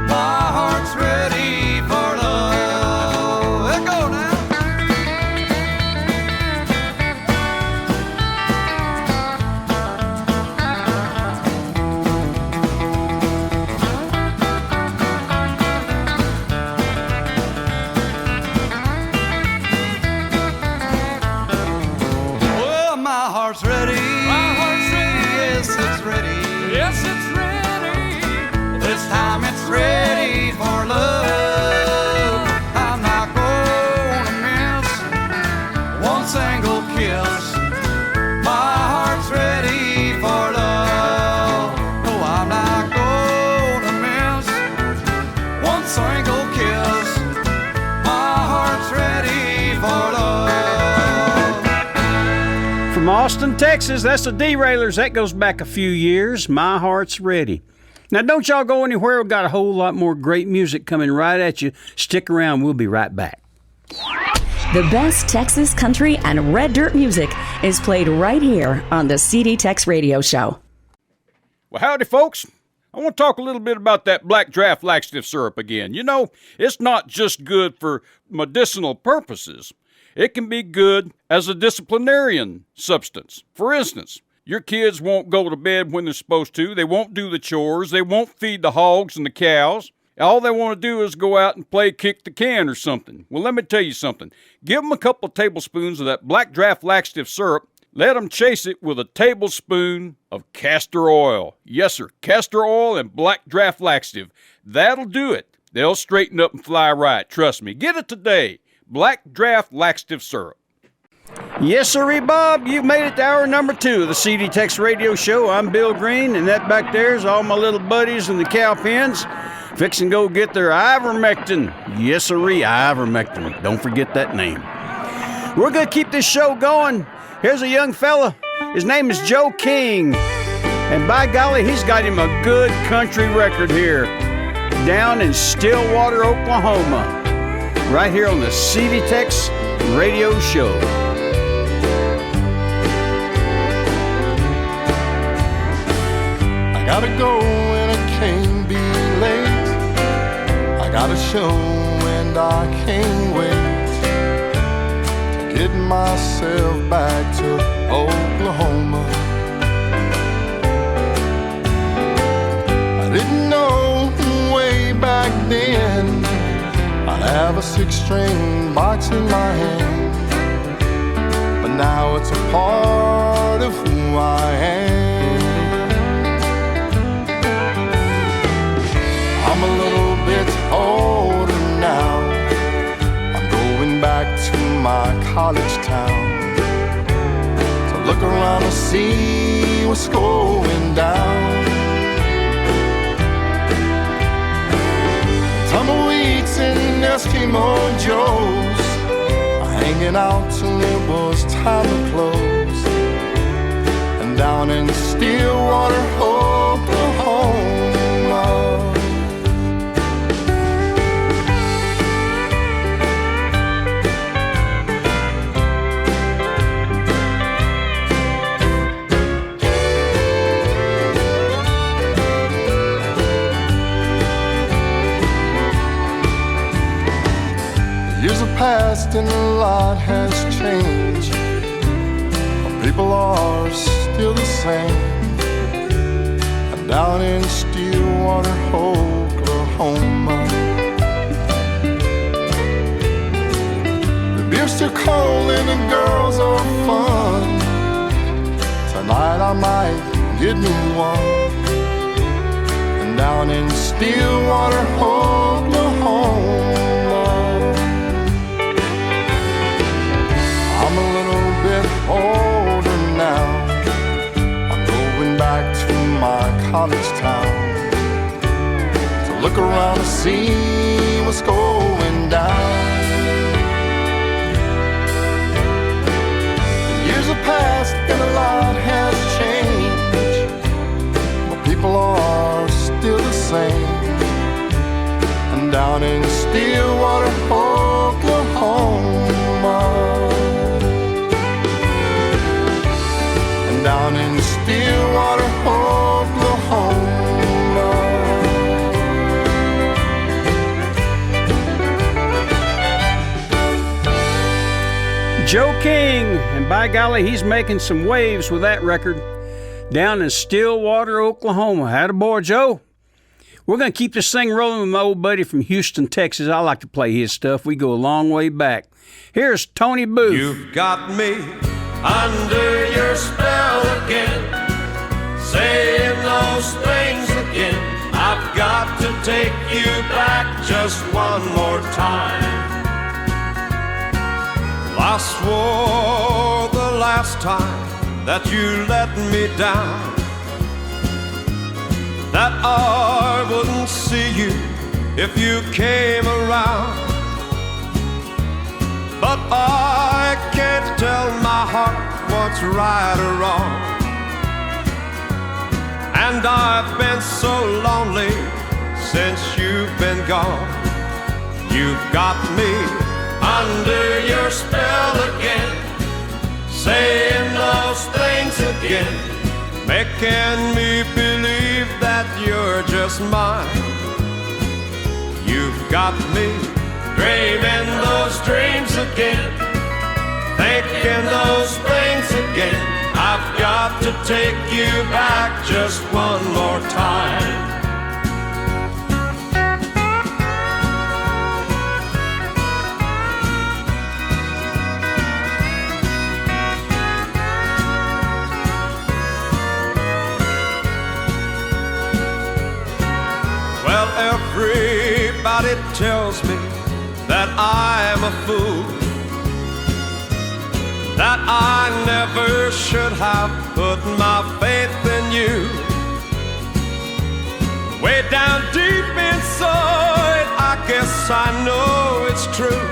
My heart's ready for love. Let go now. Well, my heart's ready. My heart's ready. Yes, it's ready. Yes, it's ready. This time it's ready for love. I'm not gonna miss one single kiss. My heart's ready for love. No, I'm not gonna miss one single kiss. My heart's ready for love. From Austin, Texas, that's the Derailers. That goes back a few years. My Heart's Ready. Now, don't y'all go anywhere. We've got a whole lot more great music coming right at you. Stick around. We'll be right back. The best Texas country and red dirt music is played right here on the CD Tex Radio Show. Well, howdy, folks. I want to talk a little bit about that black draft laxative syrup again. You know, it's not just good for medicinal purposes. It can be good as a disciplinarian substance. For instance, your kids won't go to bed when they're supposed to. They won't do the chores. They won't feed the hogs and the cows. All they want to do is go out and play kick the can or something. Well, let me tell you something. Give them a couple of tablespoons of that black draft laxative syrup. Let them chase it with a tablespoon of castor oil. Yes, sir, castor oil and black draft laxative. That'll do it. They'll straighten up and fly right. Trust me. Get it today. Black draft laxative syrup. Yes, sirree, Bob. You've made it to hour number 2 of the CD Tex Radio Show. I'm Bill Green, and that back there is all my little buddies in the cow pens. Fix and go get their ivermectin. Yes, sirree, ivermectin. Don't forget that name. We're going to keep this show going. Here's a young fella. His name is Joe King. And by golly, he's got him a good country record here down in Stillwater, Oklahoma. Right here on the CD Tex Radio Show. I gotta go and I can't be late. I got a show and I can't wait to get myself back to Oklahoma. I didn't know way back then I'd have a 6-string box in my hand, but now it's a part of who I am. I'm a little bit older now. I'm going back to my college town to look around and see what's going down. Tumbleweeds and Eskimo Joes hanging out till it was time to close. And down in Stillwater, Oklahoma, years have passed and a lot has changed, but people are still the same. I'm down in Stillwater, Oklahoma. The beer's still cold and the girls are fun. Tonight I might get me one. And down in Stillwater, Oklahoma, I'm a little bit older now. I'm going back to my college town to look around and see what's going down. The years have passed and a lot has changed, but people are still the same. And down in Stillwater, Oklahoma, down in Stillwater, Oklahoma. Joe King, and by golly, he's making some waves with that record down in Stillwater, Oklahoma. Attaboy, Joe. We're going to keep this thing rolling with my old buddy from Houston, Texas. I like to play his stuff. We go a long way back. Here's Tony Booth. You've got me under your spell again, saying those things again. I've got to take you back just one more time. I swore the last time that you let me down that I wouldn't see you if you came around. But I can't tell my heart what's right or wrong. And I've been so lonely since you've been gone. You've got me under your spell again, saying those things again, making me believe that you're just mine. You've got me dreaming those dreams again, thinking those things again. I've got to take you back just one more time. Well, everybody tells me that I'm a fool, that I never should have put my faith in you. Way down deep inside, I guess I know it's true,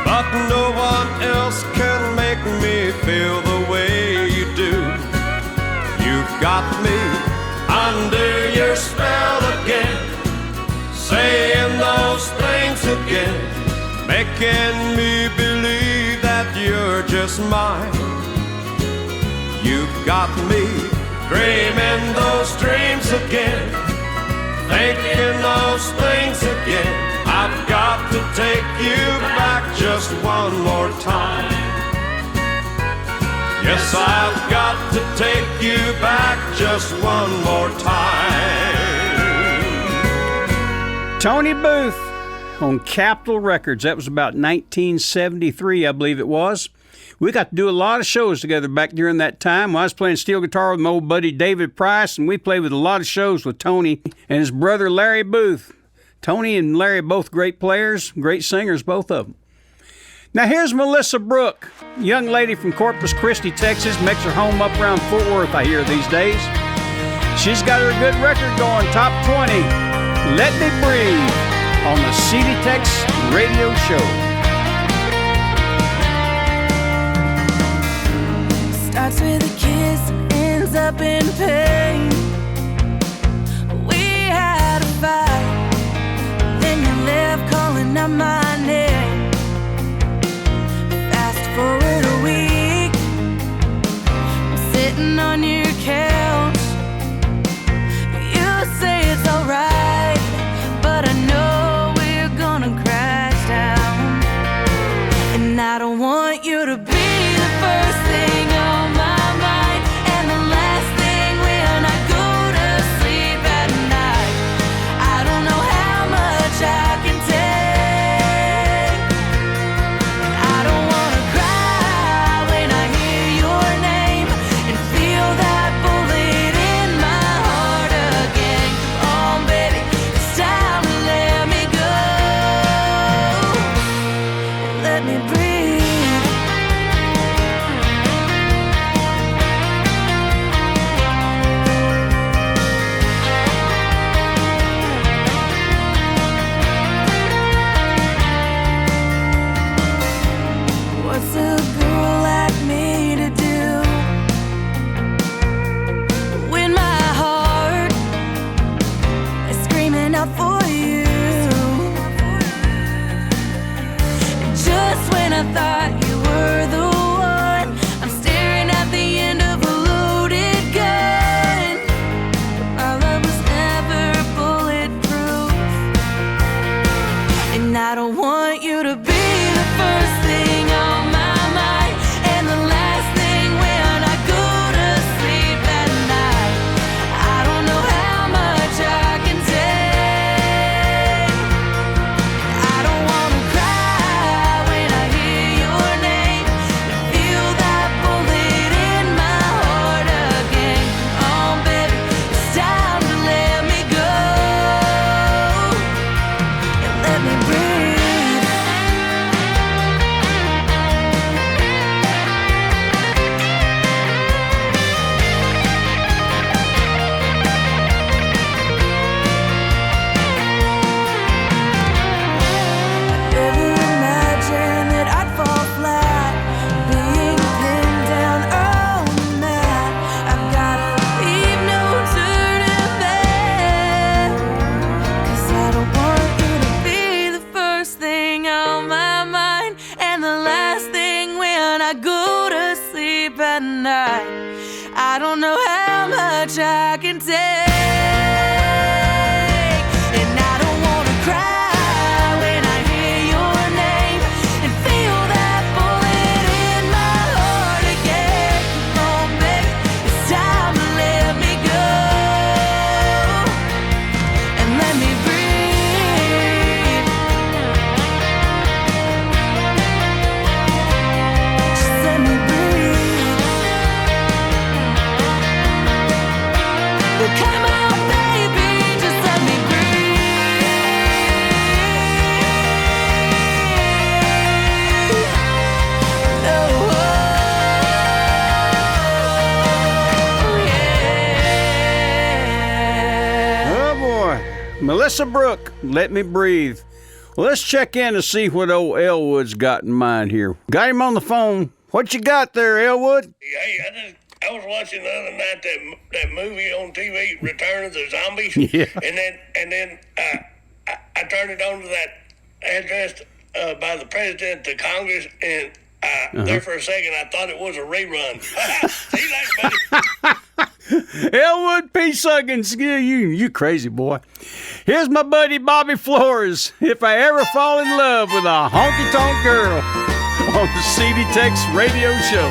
but no one else can make me feel the way you do. You've got me under your spell again, saying those things again, making me believe that you're just mine. You've got me dreaming those dreams again, thinking those things again. I've got to take you back just one more time. Yes, I've got to take you back just one more time. Tony Booth on Capitol Records. That was about 1973, I believe it was. We got to do a lot of shows together back during that time. I was playing steel guitar with my old buddy David Price, and we played with a lot of shows with Tony and his brother Larry Booth. Tony and Larry both great players, great singers, both of them. Now here's Melissa Brooke, young lady from Corpus Christi, Texas, makes her home up around Fort Worth, I hear, these days. She's got her good record going, top 20, Let Me Breathe, on the CD Tex Radio Show. Starts with a kiss, ends up in pain. We had a fight, then you left calling out my name. Fast forward a week, I'm sitting on your couch. You say it's alright, but I know we're gonna crash down. And I don't want you to be the first thing on my mind and the last thing when I go to sleep at night. I don't know how much I can take. I don't wanna cry when I hear your name and feel that bullet in my heart again. Oh baby, it's time to let me go. Let me breathe. What's a girl like me to do when my heart is screaming out for you? Just when I thought you were the one, I'm staring at the end of a loaded gun. My love was never bulletproof, and I don't want you to be the first thing on my mind and the last thing when I go to sleep at night. I don't know how much I can take. I don't wanna cry when I hear your name and feel that bullet in my heart again. Oh baby, it's time to let me go and let me breathe. Never imagined that I'd fall flat, being pinned down on the mat. I've gotta leave, no turning back, 'cause I don't want you to be the first thing on my mind and the last thing when I go to sleep at night. I don't know how much I can take. Come on, baby, just let me Oh boy, Melissa Brooke, Let Me Breathe. Well, let's check in to see what old Elwood's got in mind here. Got him on the phone. What you got there, Elwood? Hey, I was watching the other night that movie on TV, Return of the Zombies. Yeah. And then I turned it on to that address by the president to Congress, and there for a second I thought it was a rerun. See you later, buddy. Elwood P. Suggins, you crazy boy. Here's my buddy Bobby Flores. If I ever fall in love with a honky-tonk girl on the CD Tex Radio Show.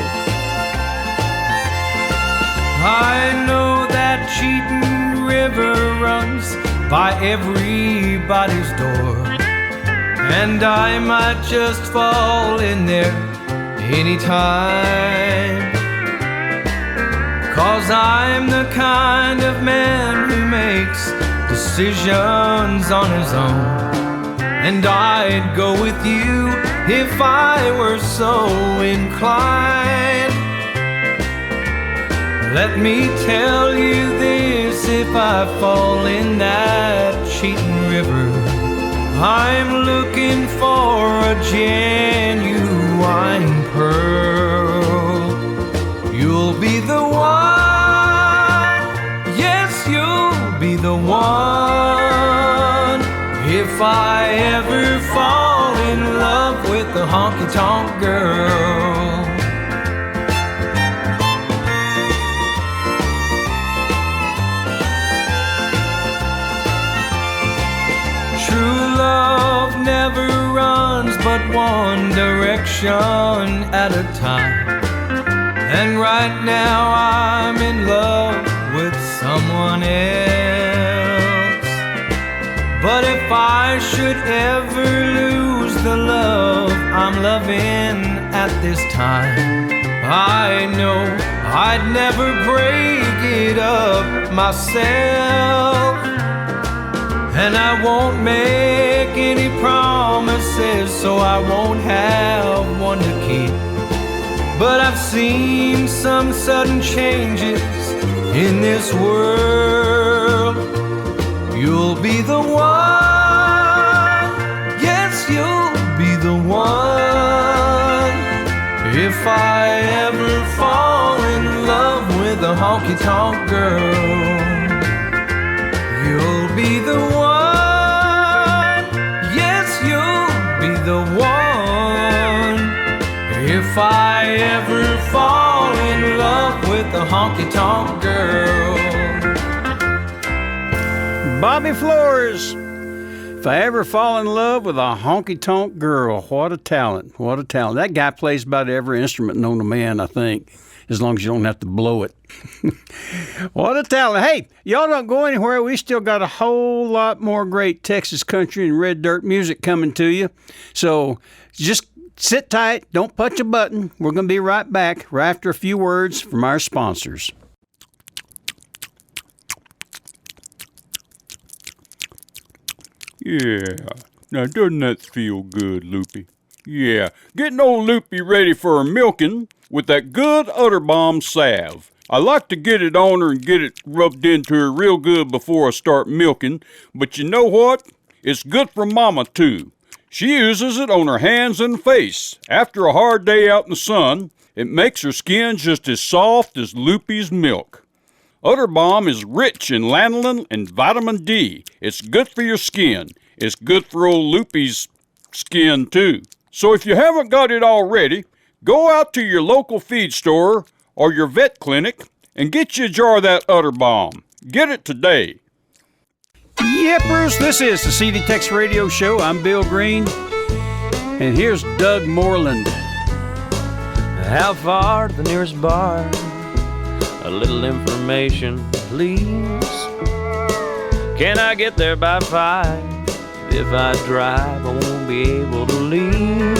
I know that cheating river runs by everybody's door, and I might just fall in there anytime. 'Cause I'm the kind of man who makes decisions on his own, and I'd go with you if I were so inclined. Let me tell you this, if I fall in that cheating river, I'm looking for a genuine pearl. You'll be the one, yes, you'll be the one. If I ever fall in love with a honky-tonk girl. True love never runs but one direction at a time. And right now I'm in love with someone else. But if I should ever lose the love I'm loving at this time, I know I'd never break it up myself. And I won't make any promises, so I won't have one to keep. But I've seen some sudden changes in this world. You'll be the one, yes, you'll be the one. If I ever fall in love with a honky-tonk girl, you'll be the one, yes, you'll be the one. If I ever fall in love with a honky-tonk girl. Bobby Flores. If I ever fall in love with a honky-tonk girl, what a talent, what a talent. That guy plays about every instrument known to man, I think, as long as you don't have to blow it. What a talent. Hey, y'all don't go anywhere. We still got a whole lot more great Texas country and red dirt music coming to you. So just sit tight. Don't punch a button. We're going to be right back right after a few words from our sponsors. Yeah. Now, doesn't that feel good, Loopy? Yeah. Getting old Loopy ready for her milking with that good Udder Balm salve. I like to get it on her and get it rubbed into her real good before I start milking, but you know what? It's good for Mama, too. She uses it on her hands and face. After a hard day out in the sun, it makes her skin just as soft as Loopy's milk. Udder Balm is rich in lanolin and vitamin D. It's good for your skin. It's good for old Loopy's skin, too. So if you haven't got it already, go out to your local feed store or your vet clinic and get you a jar of that Udder Balm. Get it today. Yippers, this is the CD Tex Radio Show. I'm Bill Green, and here's Doug Moreland. How far to the nearest bar? A little information, please. Can I get there by 5? If I drive, I won't be able to leave.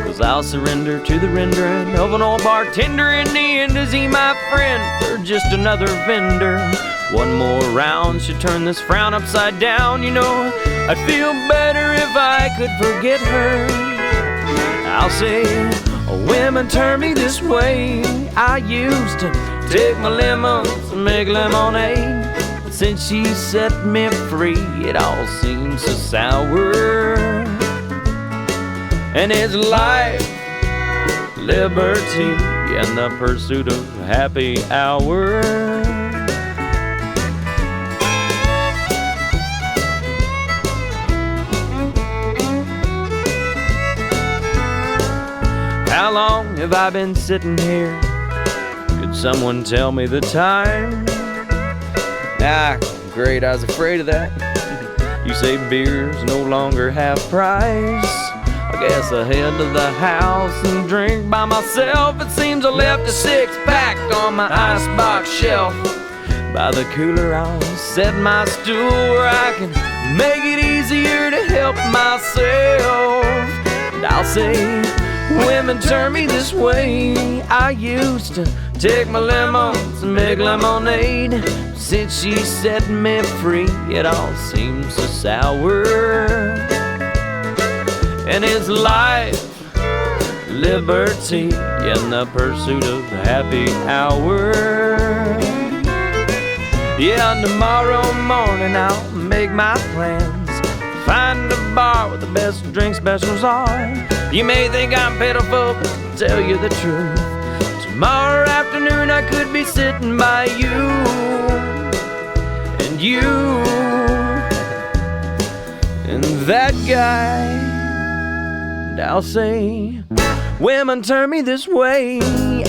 'Cause I'll surrender to the rendering of an old bartender in the end. Is he my friend, or just another vendor. One more round should turn this frown upside down. You know, I'd feel better if I could forget her. I'll say, women turn me this way. I used to take my lemons and make lemonade. Since she set me free, it all seems so sour. And it's life, liberty, and the pursuit of happy hour. How long have I been sitting here? Could someone tell me the time? Ah, great, I was afraid of that. You say beer's no longer half price. I guess I head to the house and drink by myself. It seems I left a six-pack on my icebox shelf. By the cooler I'll set my stool where I can make it easier to help myself. And I'll say, women turn me this way. I used to take my lemons and make lemonade. Since she set me free, it all seems so sour. And it's life, liberty, and the pursuit of happy hour. Yeah, and tomorrow morning I'll make my plans. Find a bar where the best drink specials are. You may think I'm pitiful, but to tell you the truth, tomorrow afternoon I could be sitting by you. And you, and that guy. And I'll say, women turn me this way.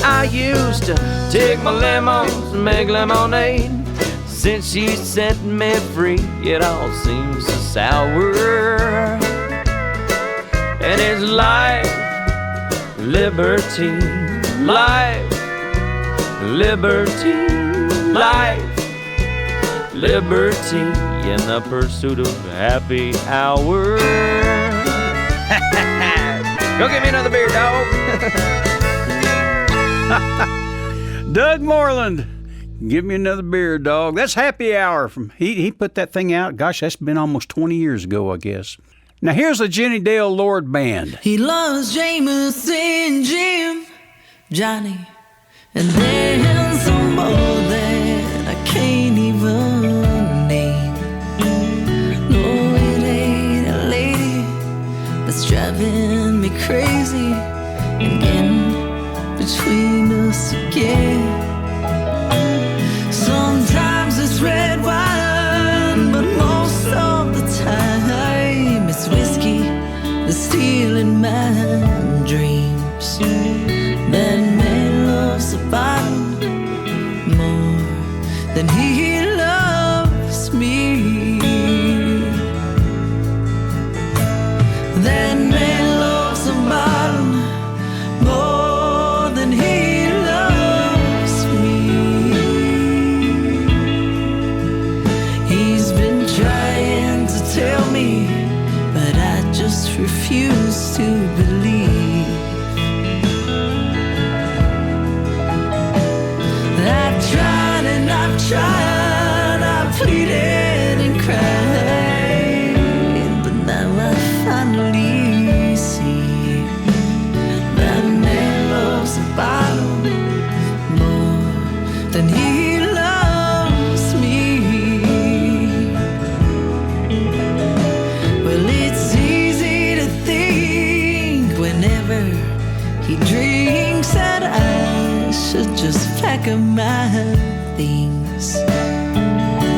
I used to take my lemons and make lemonade. Since she set me free, it all seems so sour. And it's life, liberty, life, liberty, life, liberty, in the pursuit of happy hour. Go get me another beer, dog. Doug Moreland, give me another beer, dog. That's Happy Hour. He put that thing out. Gosh, that's been almost 20 years ago, I guess. Now here's the Jenny Dale Lord Band. He loves Jameson, Jim, Johnny, and then some more that I can't even name. No, it ain't a lady that's driving me crazy and getting between us again. Sometimes it's red wine, but most of the time it's whiskey that's stealing my dreams. That man loves a bottle more than he loves me. That man loves a bottle more than he loves me. He's been trying to tell me, but I just refuse to believe. I've tried and I've tried, I've pleaded and cried, but now I finally see that man loves a bottle more than he loves me. Well, it's easy to think whenever he drinks that I should just pack up my things.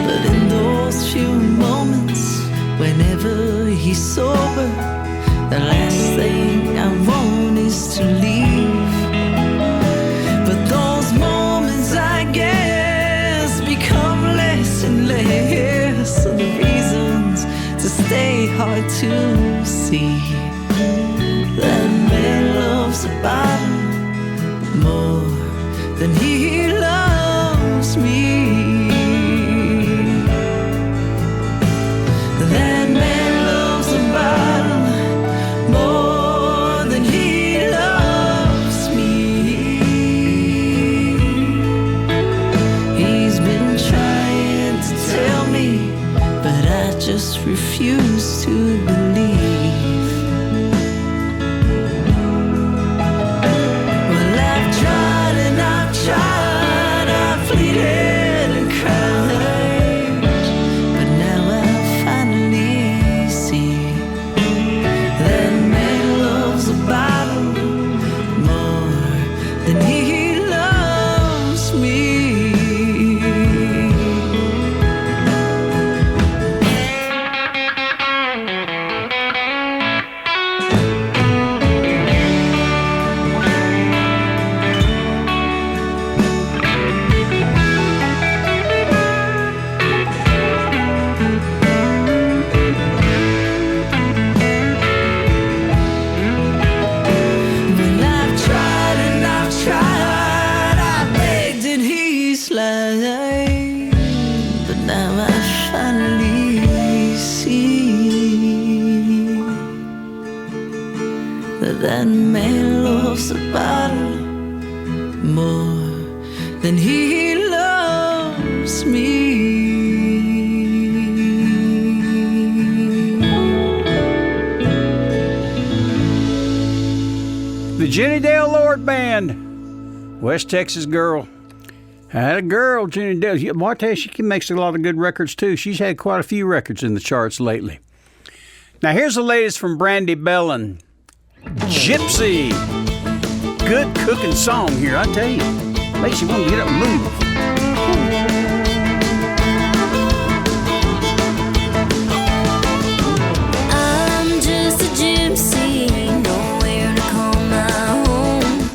But in those few moments, whenever he's sober, the last thing I want is to leave. But those moments, I guess, become less and less of the reasons to stay hard to see. That man loves a bottle more than he loves me. That man loves a bottle more than he loves me. refuse to believe. Well, I've tried and I've tried, I've pleaded and cried, but now I finally see that man loves a bottle more than he loves me. Well, I've tried and I've tried, I begged and he lied, but now I finally see that that man loves the bottle more than he loves me. The Jenny Dale Lord Band, West Texas girl. Had a girl, Jenny Dale. Well, I tell you, she makes a lot of good records, too. She's had quite a few records in the charts lately. Now, here's the latest from Brandy Bellin. Gypsy. Good cooking song here, I tell you. Makes you want to get up and move. I'm just a gypsy, nowhere to call my home.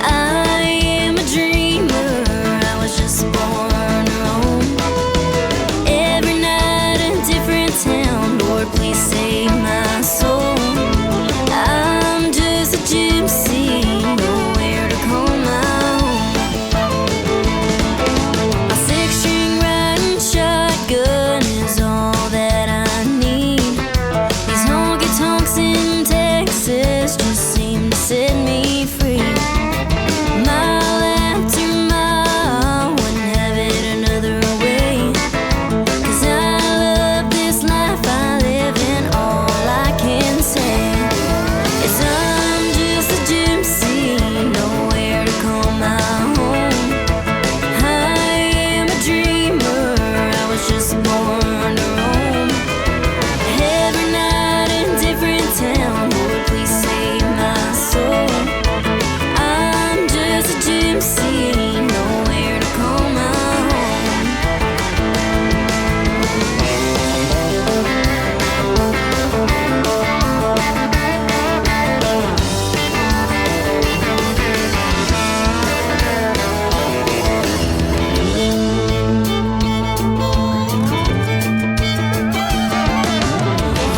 I am a dreamer, I was just born to roam. Every night a different town, Lord, please save my soul. I'm just a gypsy, nowhere to call my home. A six-string riding shotgun is all that I need. These honky-tonks in Texas just seem to set me free. Mile after mile, wouldn't have it another way. 'Cause I love this life I live, and all I can say is I'm just a gypsy, nowhere to call my home. I am a dreamer, I was just born to roam. Every night in different town, Lord, please save my soul. I'm just a gypsy, nowhere to call my home.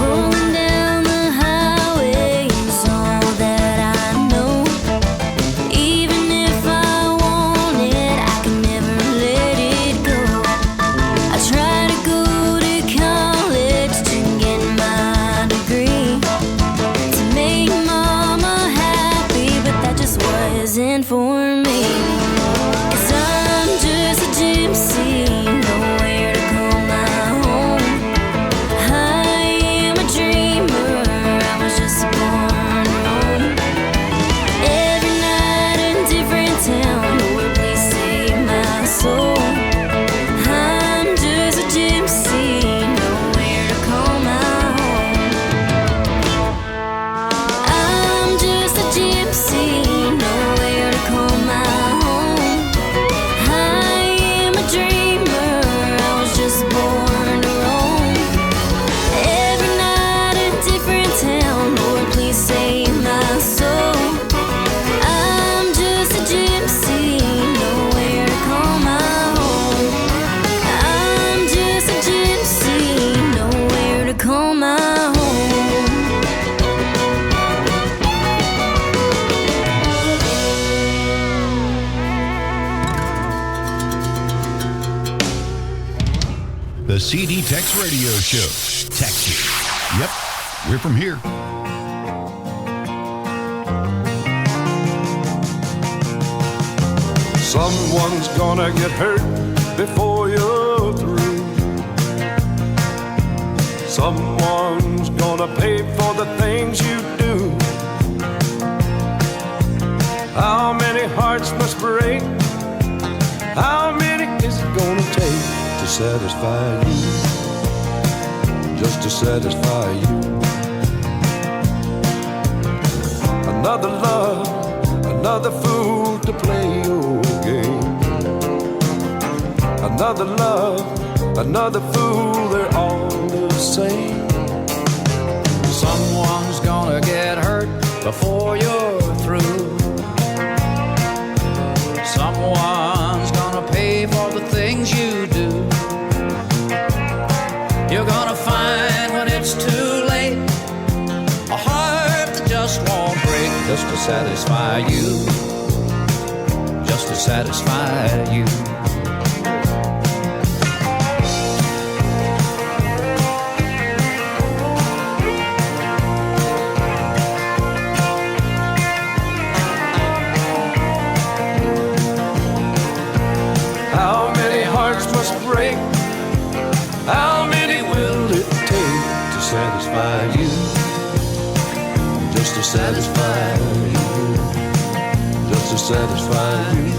Rolling down the highway is all that I know. Even if I want it, I can never let it go. I try to go to college to get my degree, to make mama happy, but that just wasn't for me. 'Cause I'm just a gypsy, nowhere to call my home. I am a dreamer, I was just born to roam. Every night in different town, Lord, please save my soul. I'm just a gypsy, nowhere to call my home. I'm just a gypsy, nowhere to call my home. I am a dreamer, I was just born to roam. Every night in different town, Lord, please save my soul. I'm just a gypsy, nowhere to call my home. I'm just a gypsy, nowhere to call my home. The CD Tex Radio Show. Texas. Yep, we're from here. Someone's gonna get hurt before you're through. Someone's gonna pay for the things you do. How many hearts must break? How many is it gonna take to satisfy you? Just to satisfy you. Another love, another fool to play your game. Another love, another fool, they're all the same. Someone's gonna get hurt before you're through. Someone's gonna pay for the things you do. You're gonna find when it's too late a heart that just won't break, just to satisfy you, just to satisfy you. How many hearts must break? How many will it take to satisfy you? Just to satisfy you. Just to satisfy you.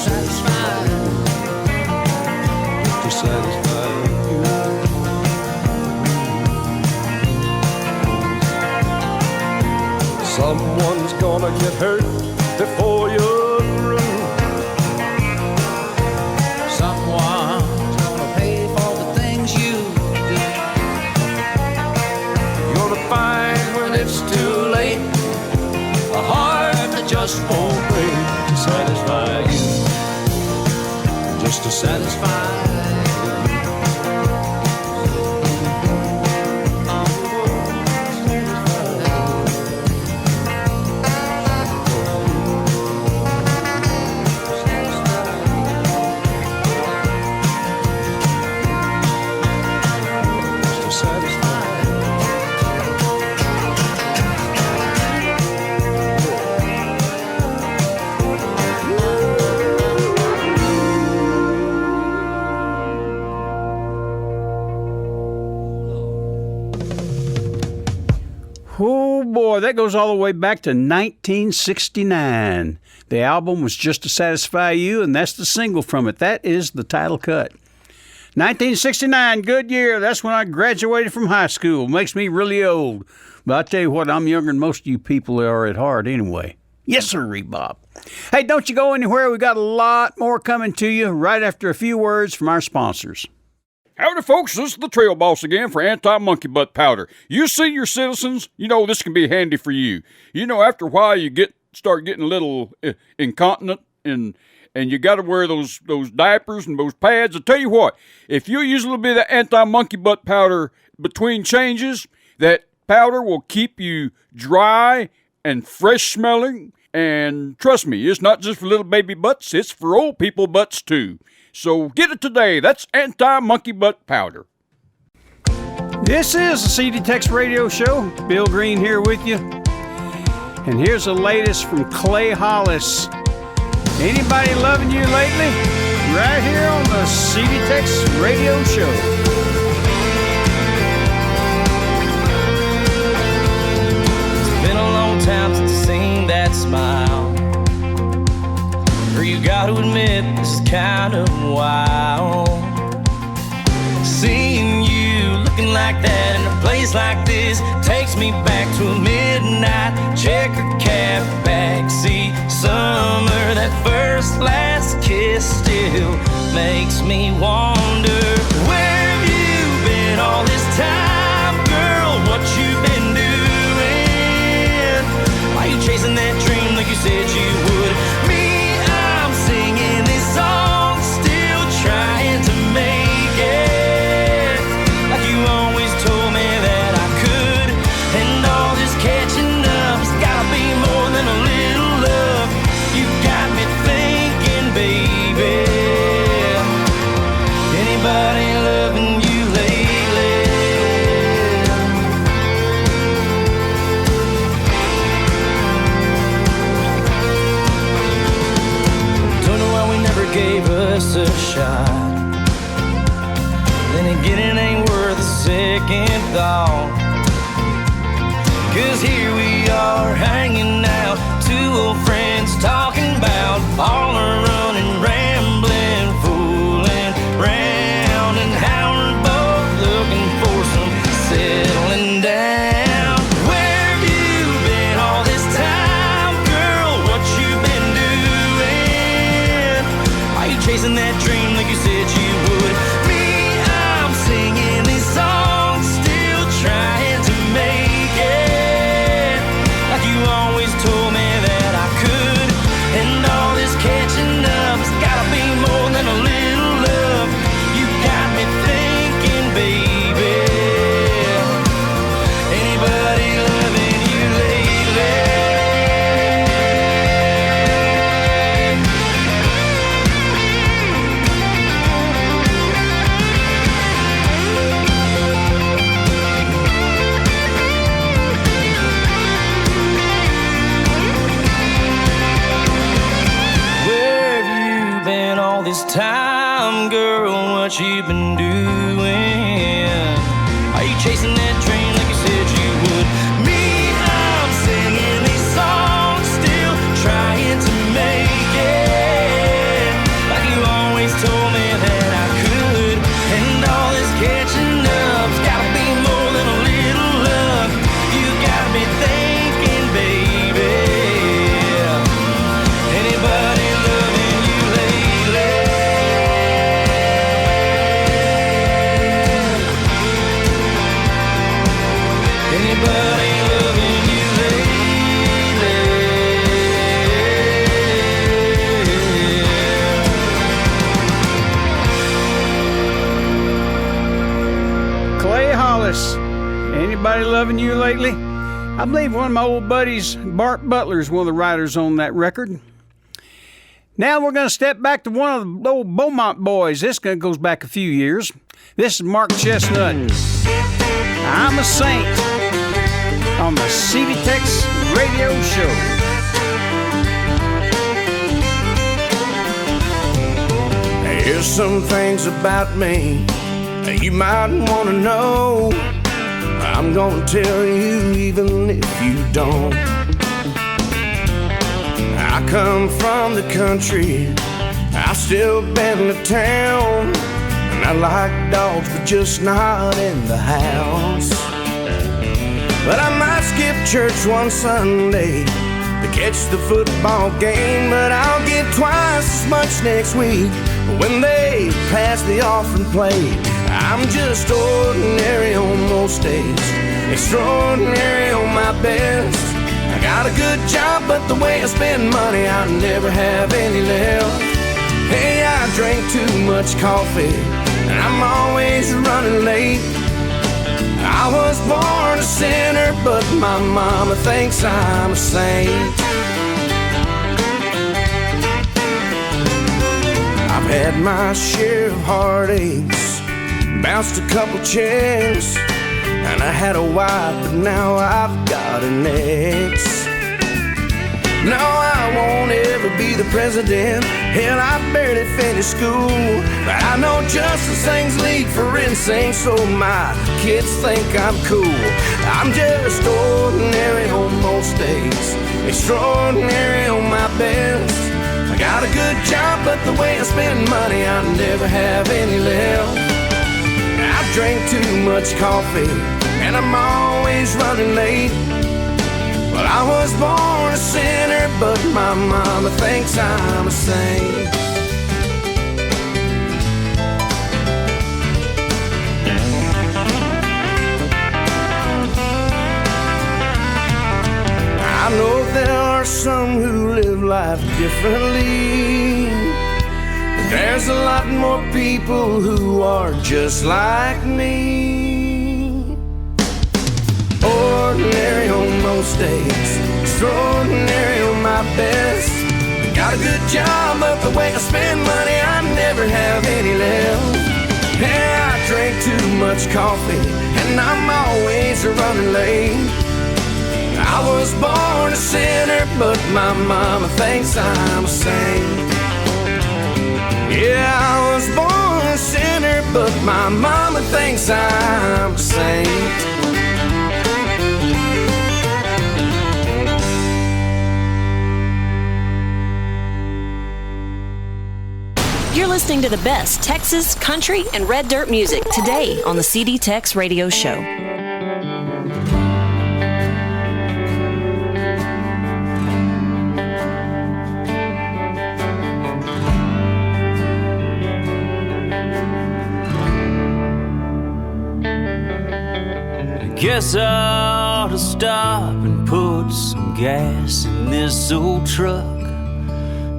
Satisfy you. Just to satisfy you. Someone's gonna get hurt before you're just won't break to satisfy you, just to satisfy Boy, that goes all the way back to 1969. The album was Just to Satisfy You, and that's the single from it. That is the title cut. 1969, good year. That's when I graduated from high school. Makes me really old. But I tell you what, I'm younger than most of you people are at heart anyway. Yes, sir, Bob. Hey, don't you go anywhere. We got a lot more coming to you right after a few words from our sponsors. Howdy, folks. This is the Trail Boss again for Anti-Monkey Butt Powder. You senior citizens, you know this can be handy for you. You know, after a while, you start getting a little incontinent, and you got to wear those diapers and those pads. I tell you what, if you use a little bit of that Anti-Monkey Butt Powder between changes, that powder will keep you dry and fresh smelling. And trust me, it's not just for little baby butts, it's for old people butts too. So get it today. That's Anti-Monkey Butt Powder. This is the CD Tex Radio Show. Bill Green here with you. And here's the latest from Clay Hollis. Anybody loving you lately? Right here on the CD Tex Radio Show. It's been a long time since I've seen that smile. You got to admit, this is kind of wild. Seeing you looking like that in a place like this takes me back to a midnight checker cab backseat summer. That first last kiss still makes me wonder, where have you been all this time, girl? What you been doing? Why you chasing that dream like you said you would? Singing this song, still trying to make it, like you always told me that I could. And all this catching up's gotta be more than a little love. You got me thinking, baby, anybody loving you lately? Gave us a shot. Then again, it ain't second thought. 'Cause here we are hanging out, two old friends talking about all our running, rambling, fooling round, and how we're both looking for some settling down. Where have you been all this time, girl? What you been doing? Are you chasing that dream like you said you would? Me, I'm singing these songs, still trying to make it like you always told me that I could. And all this catching up has gotta be more than a little love. You got me thinking, baby, anybody loving you lately? Where have you been all this time, girl? What you been doing? Are you chasing that dream like you said you would? Me, I'm singing these songs, still trying to make it like you always told me that I could. And all this catching up's gotta be more than a little love. You got me thinking, baby, anybody loving you lately? Anybody loving you lately? Clay Hollis, anybody loving you lately? I believe one of my old buddies, Bart Butler, is one of the writers on that record. Now we're going to step back to one of the old Beaumont boys. This goes back a few years. This is Mark Chestnut. I'm a Saint on the CD Tex Radio Show. Here's some things about me that you might want to know. I'm gonna tell you even if you don't. I come from the country, I still been to town, and I like dogs but just not in the house. But I might skip church one Sunday to catch the football game, but I'll get twice as much next week when they pass the offering plate. I'm just ordinary on most days, extraordinary on my best. I got a good job, but the way I spend money, I never have any left. Hey, I drink too much coffee, and I'm always running late. I was born a sinner, but my mama thinks I'm a saint. I've had my share of heartaches, bounced a couple checks, and I had a wife, but now I've got an ex. No, I won't ever be the president. Hell, I barely finished school, but I know just as things lead for insane, so my kids think I'm cool. I'm just ordinary on most days, extraordinary on my best. I got a good job, but the way I spend money, I never have any left. I drink too much coffee, and I'm always running late. Well, I was born a sinner, but my mama thinks I'm a saint. I know there are some who live life differently, but there's a lot more people who are just like me. Ordinary on most days, extraordinary on my best. Got a good job, but the way I spend money, I never have any left. Yeah, I drink too much coffee, and I'm always running late. I was born a sinner, but my mama thinks I'm a saint. Yeah, I was born a sinner, but my mama thinks I'm the same. You're listening to the best Texas, country, and red dirt music today on the CD Tex Radio Show. Guess I ought to stop and put some gas in this old truck.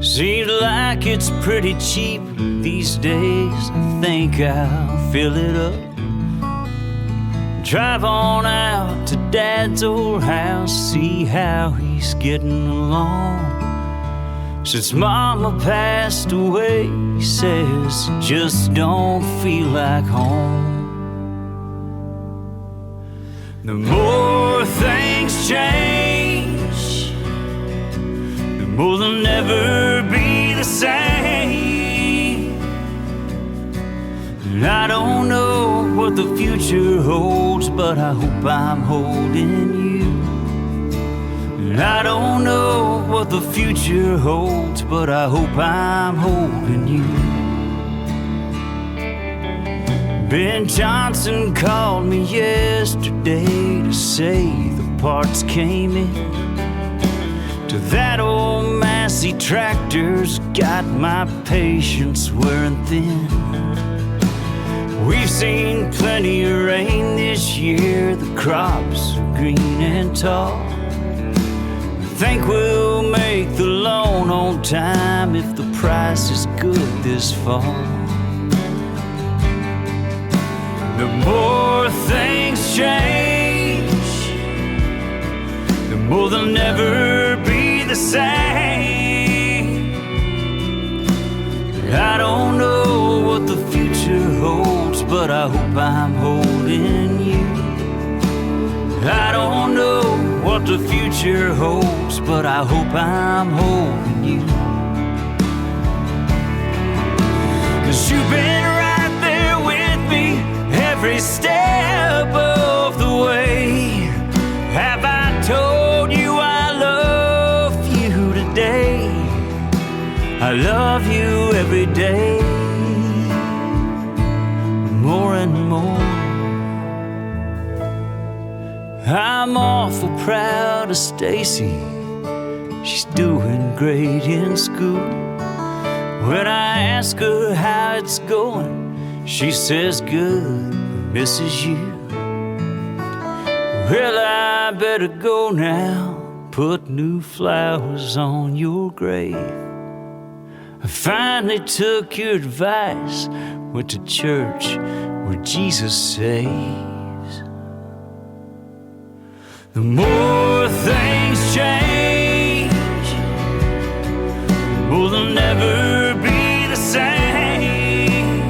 Seems like it's pretty cheap these days. I think I'll fill it up. Drive on out to Dad's old house, see how he's getting along. Since Mama passed away, he says it just don't feel like home. The more things change, the more they'll never be the same. And I don't know what the future holds, but I hope I'm holding you. And I don't know what the future holds, but I hope I'm holding you. Ben Johnson called me yesterday to say the parts came in to that old Massey tractor's got my patience wearing thin. We've seen plenty of rain this year, the crops are green and tall. I think we'll make the loan on time if the price is good this fall. The more things change, the more they'll never be the same. I don't know what the future holds, but I hope I'm holding you. I don't know what the future holds, but I hope I'm holding you. 'Cause you've been right there with me every step of the way. Have I told you I love you today? I love you every day, more and more. I'm awful proud of Stacy. She's doing great in school. When I ask her how it's going, she says good, misses you. Well, I better go now, put new flowers on your grave. I finally took your advice, went to church where Jesus saves. The more things change, the more they'll never be the same.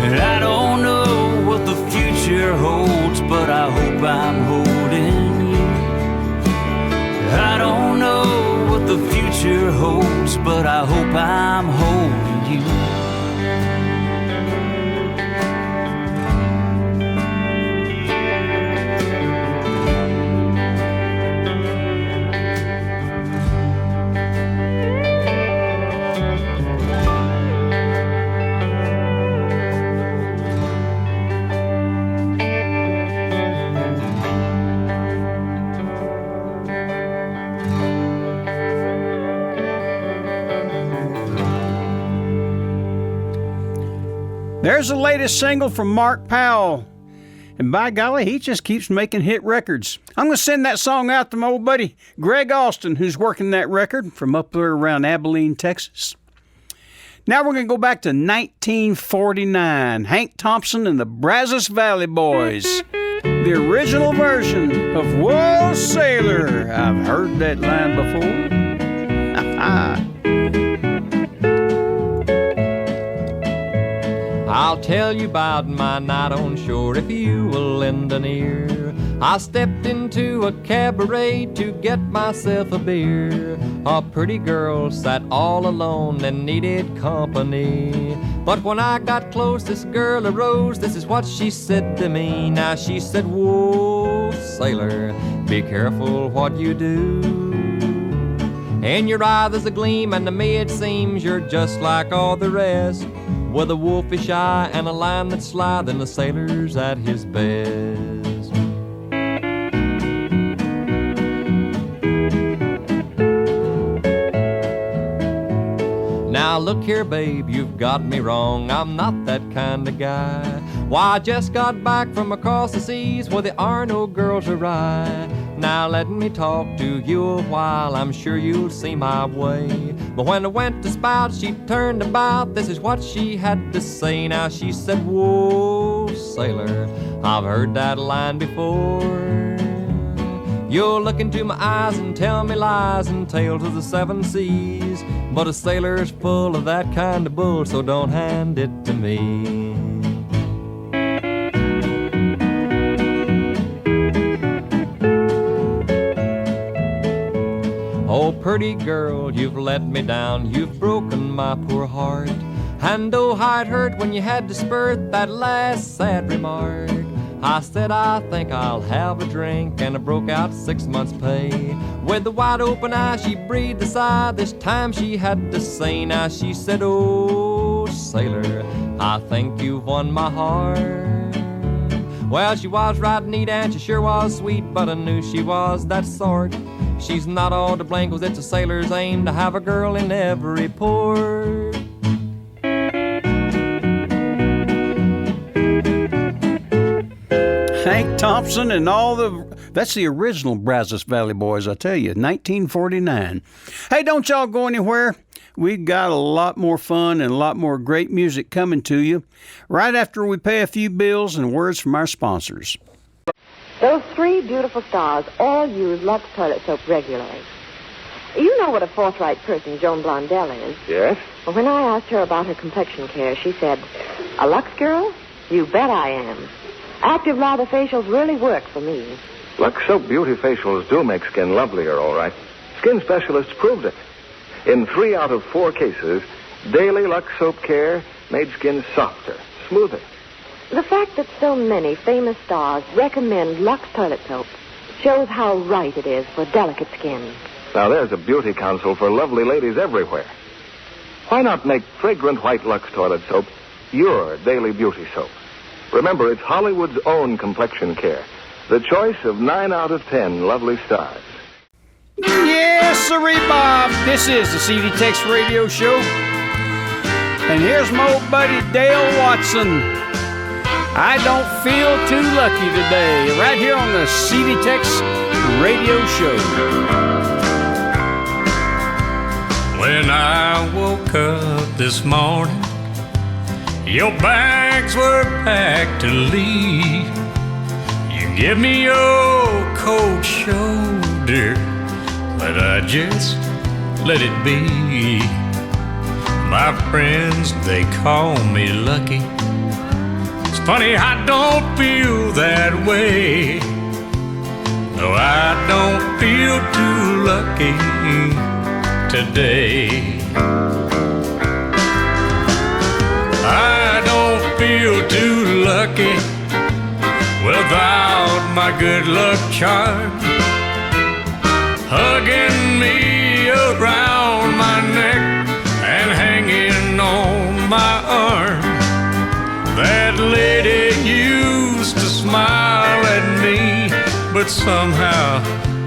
And I don't know what the future holds, but I hope I'm holding you. I don't know what the future holds, but I hope I'm holding you. There's the latest single from Mark Powell. And by golly, he just keeps making hit records. I'm going to send that song out to my old buddy Greg Austin, who's working that record from up there around Abilene, Texas. Now we're going to go back to 1949. Hank Thompson and the Brazos Valley Boys. The original version of Whoa Sailor. I've heard that line before. I'll tell you about my night on shore if you will lend an ear. I stepped into a cabaret to get myself a beer. A pretty girl sat all alone and needed company. But when I got close, this girl arose. This is what she said to me. Now she said, whoa, sailor, be careful what you do. In your eye there's a gleam, and to me it seems you're just like all the rest, with a wolfish eye and a line that's sly than the sailor's at his best. Now look here, babe, you've got me wrong. I'm not that kind of guy. Why, I just got back from across the seas where there are no girls awry. Now let me talk to you a while, I'm sure you'll see my way. But when I went to spout, she turned about. This is what she had to say. Now she said, whoa, sailor, I've heard that line before. You'll look into my eyes and tell me lies and tales of the 7 seas. But a sailor's full of that kind of bull, so don't hand it to me. Oh, pretty girl, you've let me down, you've broken my poor heart. And oh, how it hurt when you had to spurt that last sad remark. I said, I think I'll have a drink, and I broke out 6 months' pay. With the wide open eye, she breathed a sigh. This time she had to say. Now she said, oh, sailor, I think you've won my heart. Well, she was right neat and she sure was sweet, but I knew she was that sort. She's not all to blame, 'cause it's a sailor's aim to have a girl in every port. Hank Thompson and that's the original Brazos Valley Boys, I tell you, 1949. Hey, don't y'all go anywhere. We've got a lot more fun and a lot more great music coming to you right after we pay a few bills and words from our sponsors. Those 3 beautiful stars all use Lux toilet soap regularly. You know what a forthright person Joan Blondell is. Yes? Well, when I asked her about her complexion care, she said, a Lux girl? You bet I am. Active lather facials really work for me. Lux Soap Beauty Facials do make skin lovelier, all right. Skin specialists proved it. In 3 out of 4 cases, daily Lux Soap care made skin softer, smoother. The fact that so many famous stars recommend Lux toilet soap shows how right it is for delicate skin. Now there's a beauty counsel for lovely ladies everywhere. Why not make fragrant white Lux toilet soap your daily beauty soap? Remember, it's Hollywood's own complexion care. The choice of 9 out of 10 lovely stars. Yes, sirree, Bob. This is the CD Tex Radio Show. And here's my old buddy Dale Watson. I don't feel too lucky today. Right here on the CD Tex Radio Show. When I woke up this morning, your bags were packed to leave. You give me your cold shoulder, but I just let it be. My friends, they call me lucky. It's funny, I don't feel that way. No, I don't feel too lucky today. I don't feel too lucky without my good luck charm hugging me around my neck and hanging on my arm. That lady used to smile at me, but somehow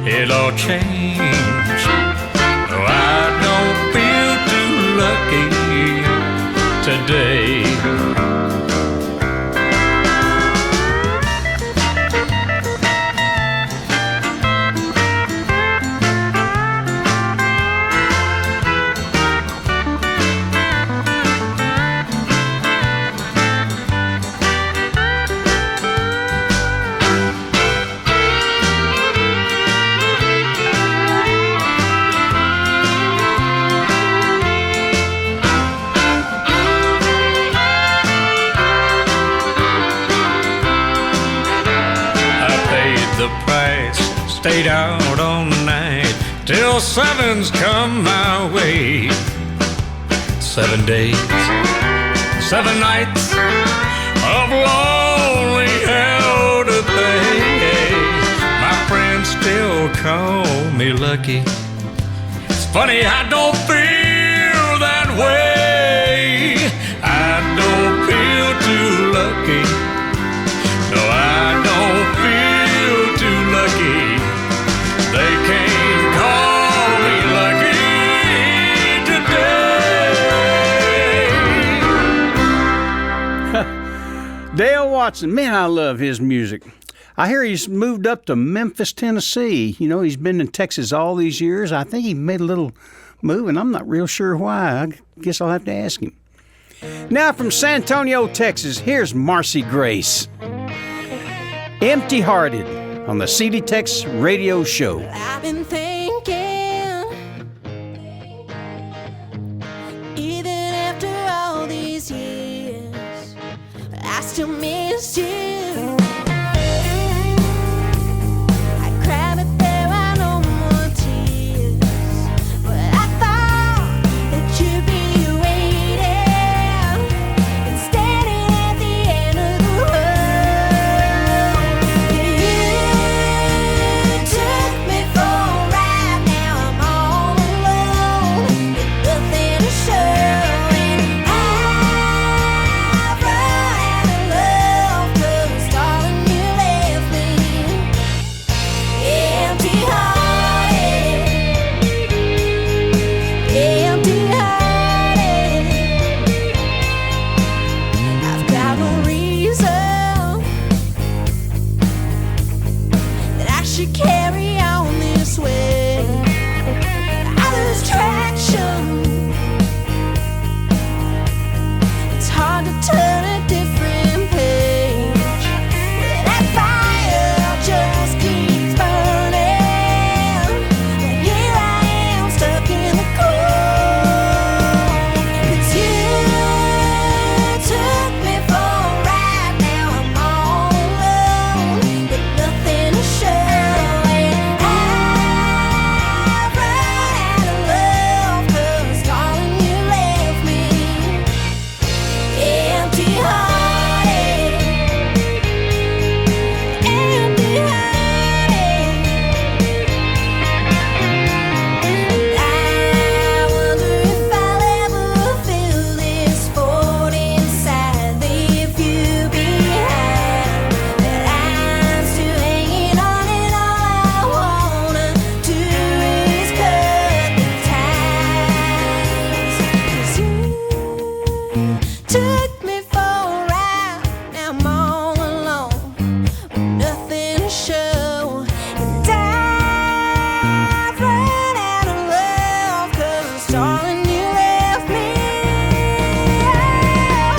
it all changed. No, I don't feel too lucky today. Stayed out all night till 7's come my way. 7 days, 7 nights of lonely hell to pay. My friends still call me lucky. It's funny, I don't feel that way. I don't feel too lucky. No, I don't feel too lucky. They can't call me lucky today. Dale Watson, man, I love his music. I hear he's moved up to Memphis, Tennessee. You know, he's been in Texas all these years. I think he made a little move, and I'm not real sure why. I guess I'll have to ask him. Now from San Antonio, Texas, here's Marcy Grace. Empty Hearted on the CD Tex Radio Show. I've been thinking, even after all these years, I still miss you. I cry, but there are no more tears. But I thought that you'd be waiting and standing at the end of the road. You took me for a ride, now I'm all alone with nothing to show. And I've run out of love, 'cause darling, you left me empty-hearted, empty-hearted. I've got no reason that I should carry on this way. I lose traction. It's hard to turn a different page. That fire just keeps burning. And here I am stuck in the cold. 'Cause you took me for a ride, now I'm all alone with nothing to show. And I've run out of love, 'cause darling, you left me empty-hearted, empty-hearted. I wonder if I'll ever feel this void inside, leave you behind. But I'm still hanging on, and all I wanna do is cut the ties. 'Cause you took me for a ride, now I'm all alone with nothing to show. And I've run out of love, 'cause darling, you left me.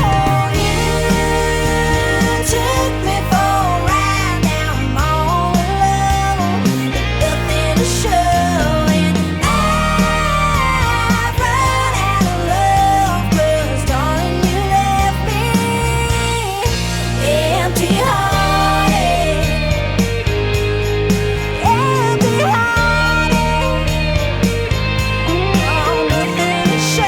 Oh, you took me for a ride, now I'm all alone with nothing to show. And I've run out of love, 'cause darling, you left me empty-hearted, empty-hearted. Oh, nothing to show.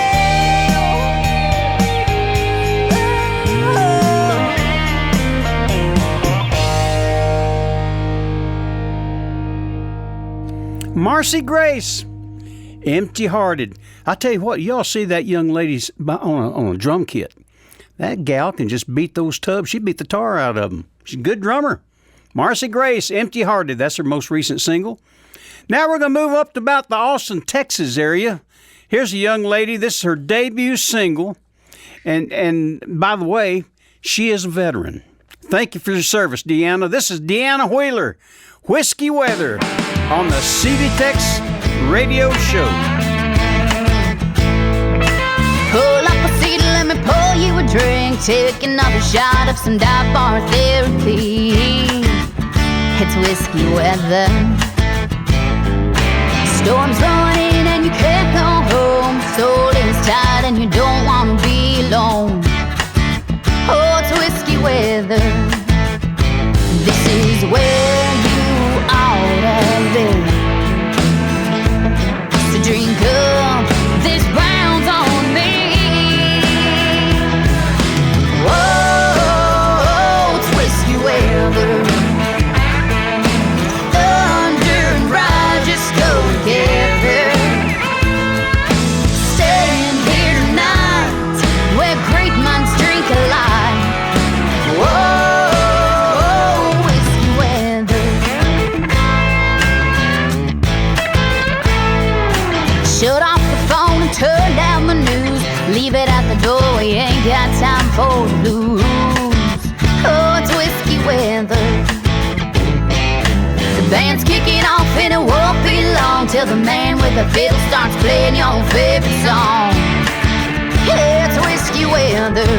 Marcy Grace, Empty Hearted. I tell you what, y'all see that young lady's on a drum kit. That gal can just beat those tubs. She beat the tar out of them. She's a good drummer. Marcy Grace, Empty Hearted. That's her most recent single. Now we're going to move up to about the Austin, Texas area. Here's a young lady. This is her debut single. And by the way, she is a veteran. Thank you for your service, Deanna. This is Deanna Wheeler, Whiskey Weather, on the CD Tex Radio Show. Pull up a seat and let me pour you a drink. Take another shot of some dive bar therapy. It's whiskey weather. Storm's running and you can't go home. Soul is tired and you don't want to be alone. Oh, it's whiskey weather. This is where you ought to be. So drink up, this round's on me. we ain't got time for the blues. Oh, it's whiskey weather. The band's kicking off and it won't be long till the man with the fiddle starts playing your favorite song. Yeah, it's whiskey weather.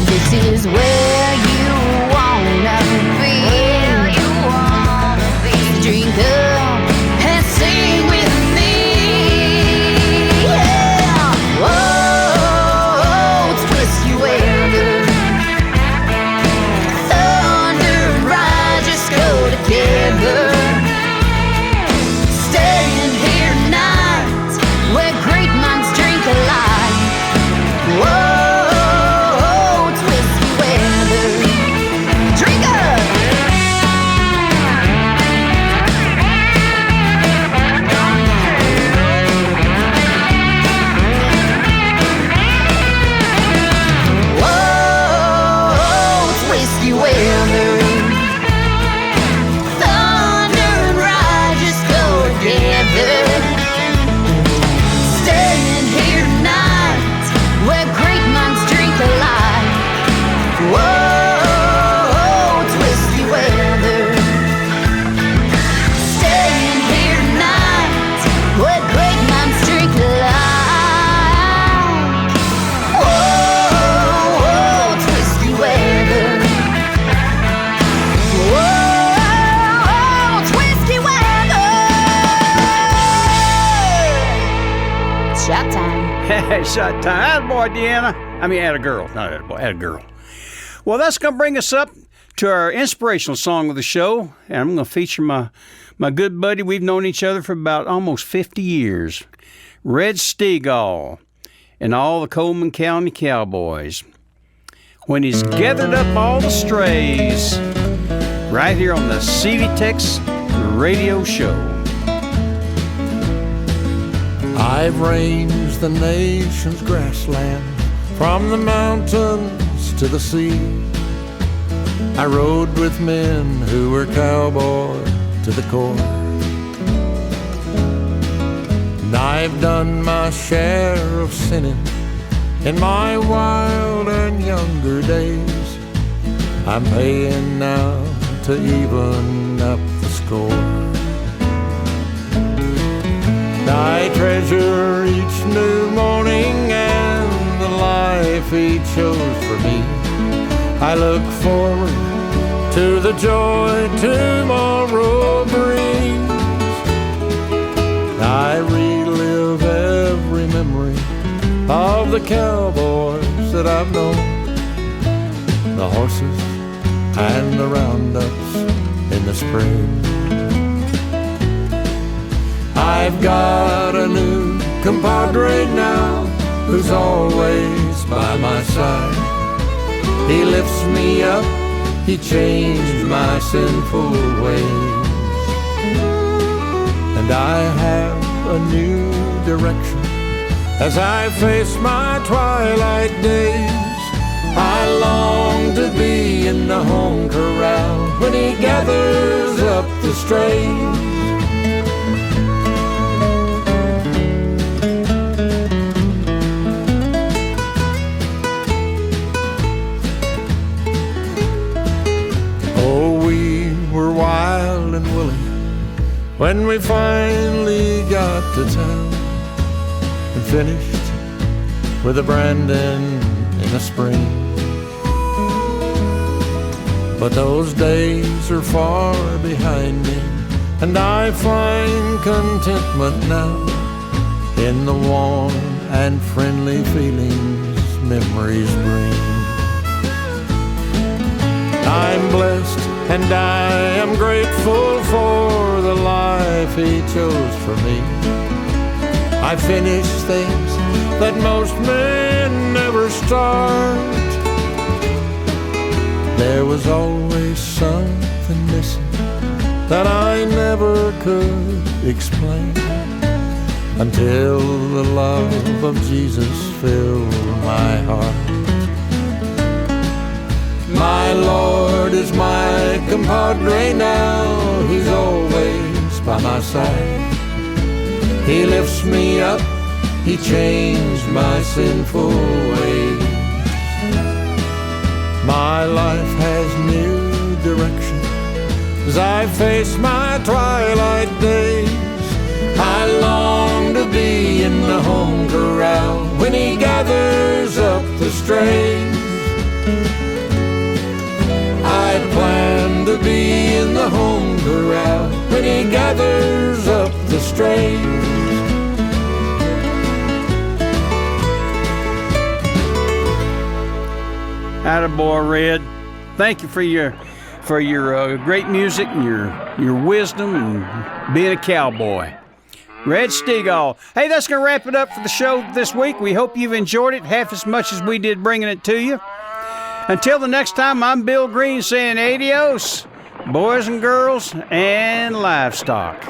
This is where you wanna be. Where you wanna be. Drink up and sing with me. Yeah. Whoa, it's whiskey weather. Thunder and ride just go together. Staying here tonight where great minds drink alike. Whoa. Shot time. Attaboy, Deanna. I mean, atta girl. Not attaboy, atta girl. Well, that's going to bring us up to our inspirational song of the show. And I'm going to feature my good buddy. We've known each other for about almost 50 years. Red Stegall and all the Coleman County Cowboys. When he's gathered up all the strays. Right here on the CD Tex Radio Show. I've ranged the nation's grassland, from the mountains to the sea. I rode with men who were cowboy to the core. And I've done my share of sinning in my wild and younger days. I'm paying now to even up the score. I treasure each new morning and the life he chose for me. I look forward to the joy tomorrow brings. I relive every memory of the cowboys that I've known, the horses and the roundups in the spring. I've got a new compadre now who's always by my side. He lifts me up, he changed my sinful ways. And I have a new direction as I face my twilight days. I long to be in the home corral when he gathers up the strays. When we finally got to town and finished with a Brandon in the spring. But those days are far behind me, and I find contentment now in the warm and friendly feelings memories bring. I'm blessed and I am grateful for the life he chose for me. I finished things that most men never start. There was always something missing that I never could explain, until the love of Jesus filled my heart. My Lord is my compadre now, He's always by my side. He lifts me up, He changed my sinful ways. My life has new direction as I face my twilight days. I long to be in the home corral when he gathers up the strays. I plan to be in the home corral when he gathers up the strays. Attaboy, Red. Thank you for your great music and your wisdom and being a cowboy. Red Stegall. Hey, that's going to wrap it up for the show this week. We hope you've enjoyed it half as much as we did bringing it to you. Until the next time, I'm Bill Green saying adios, boys and girls, and livestock.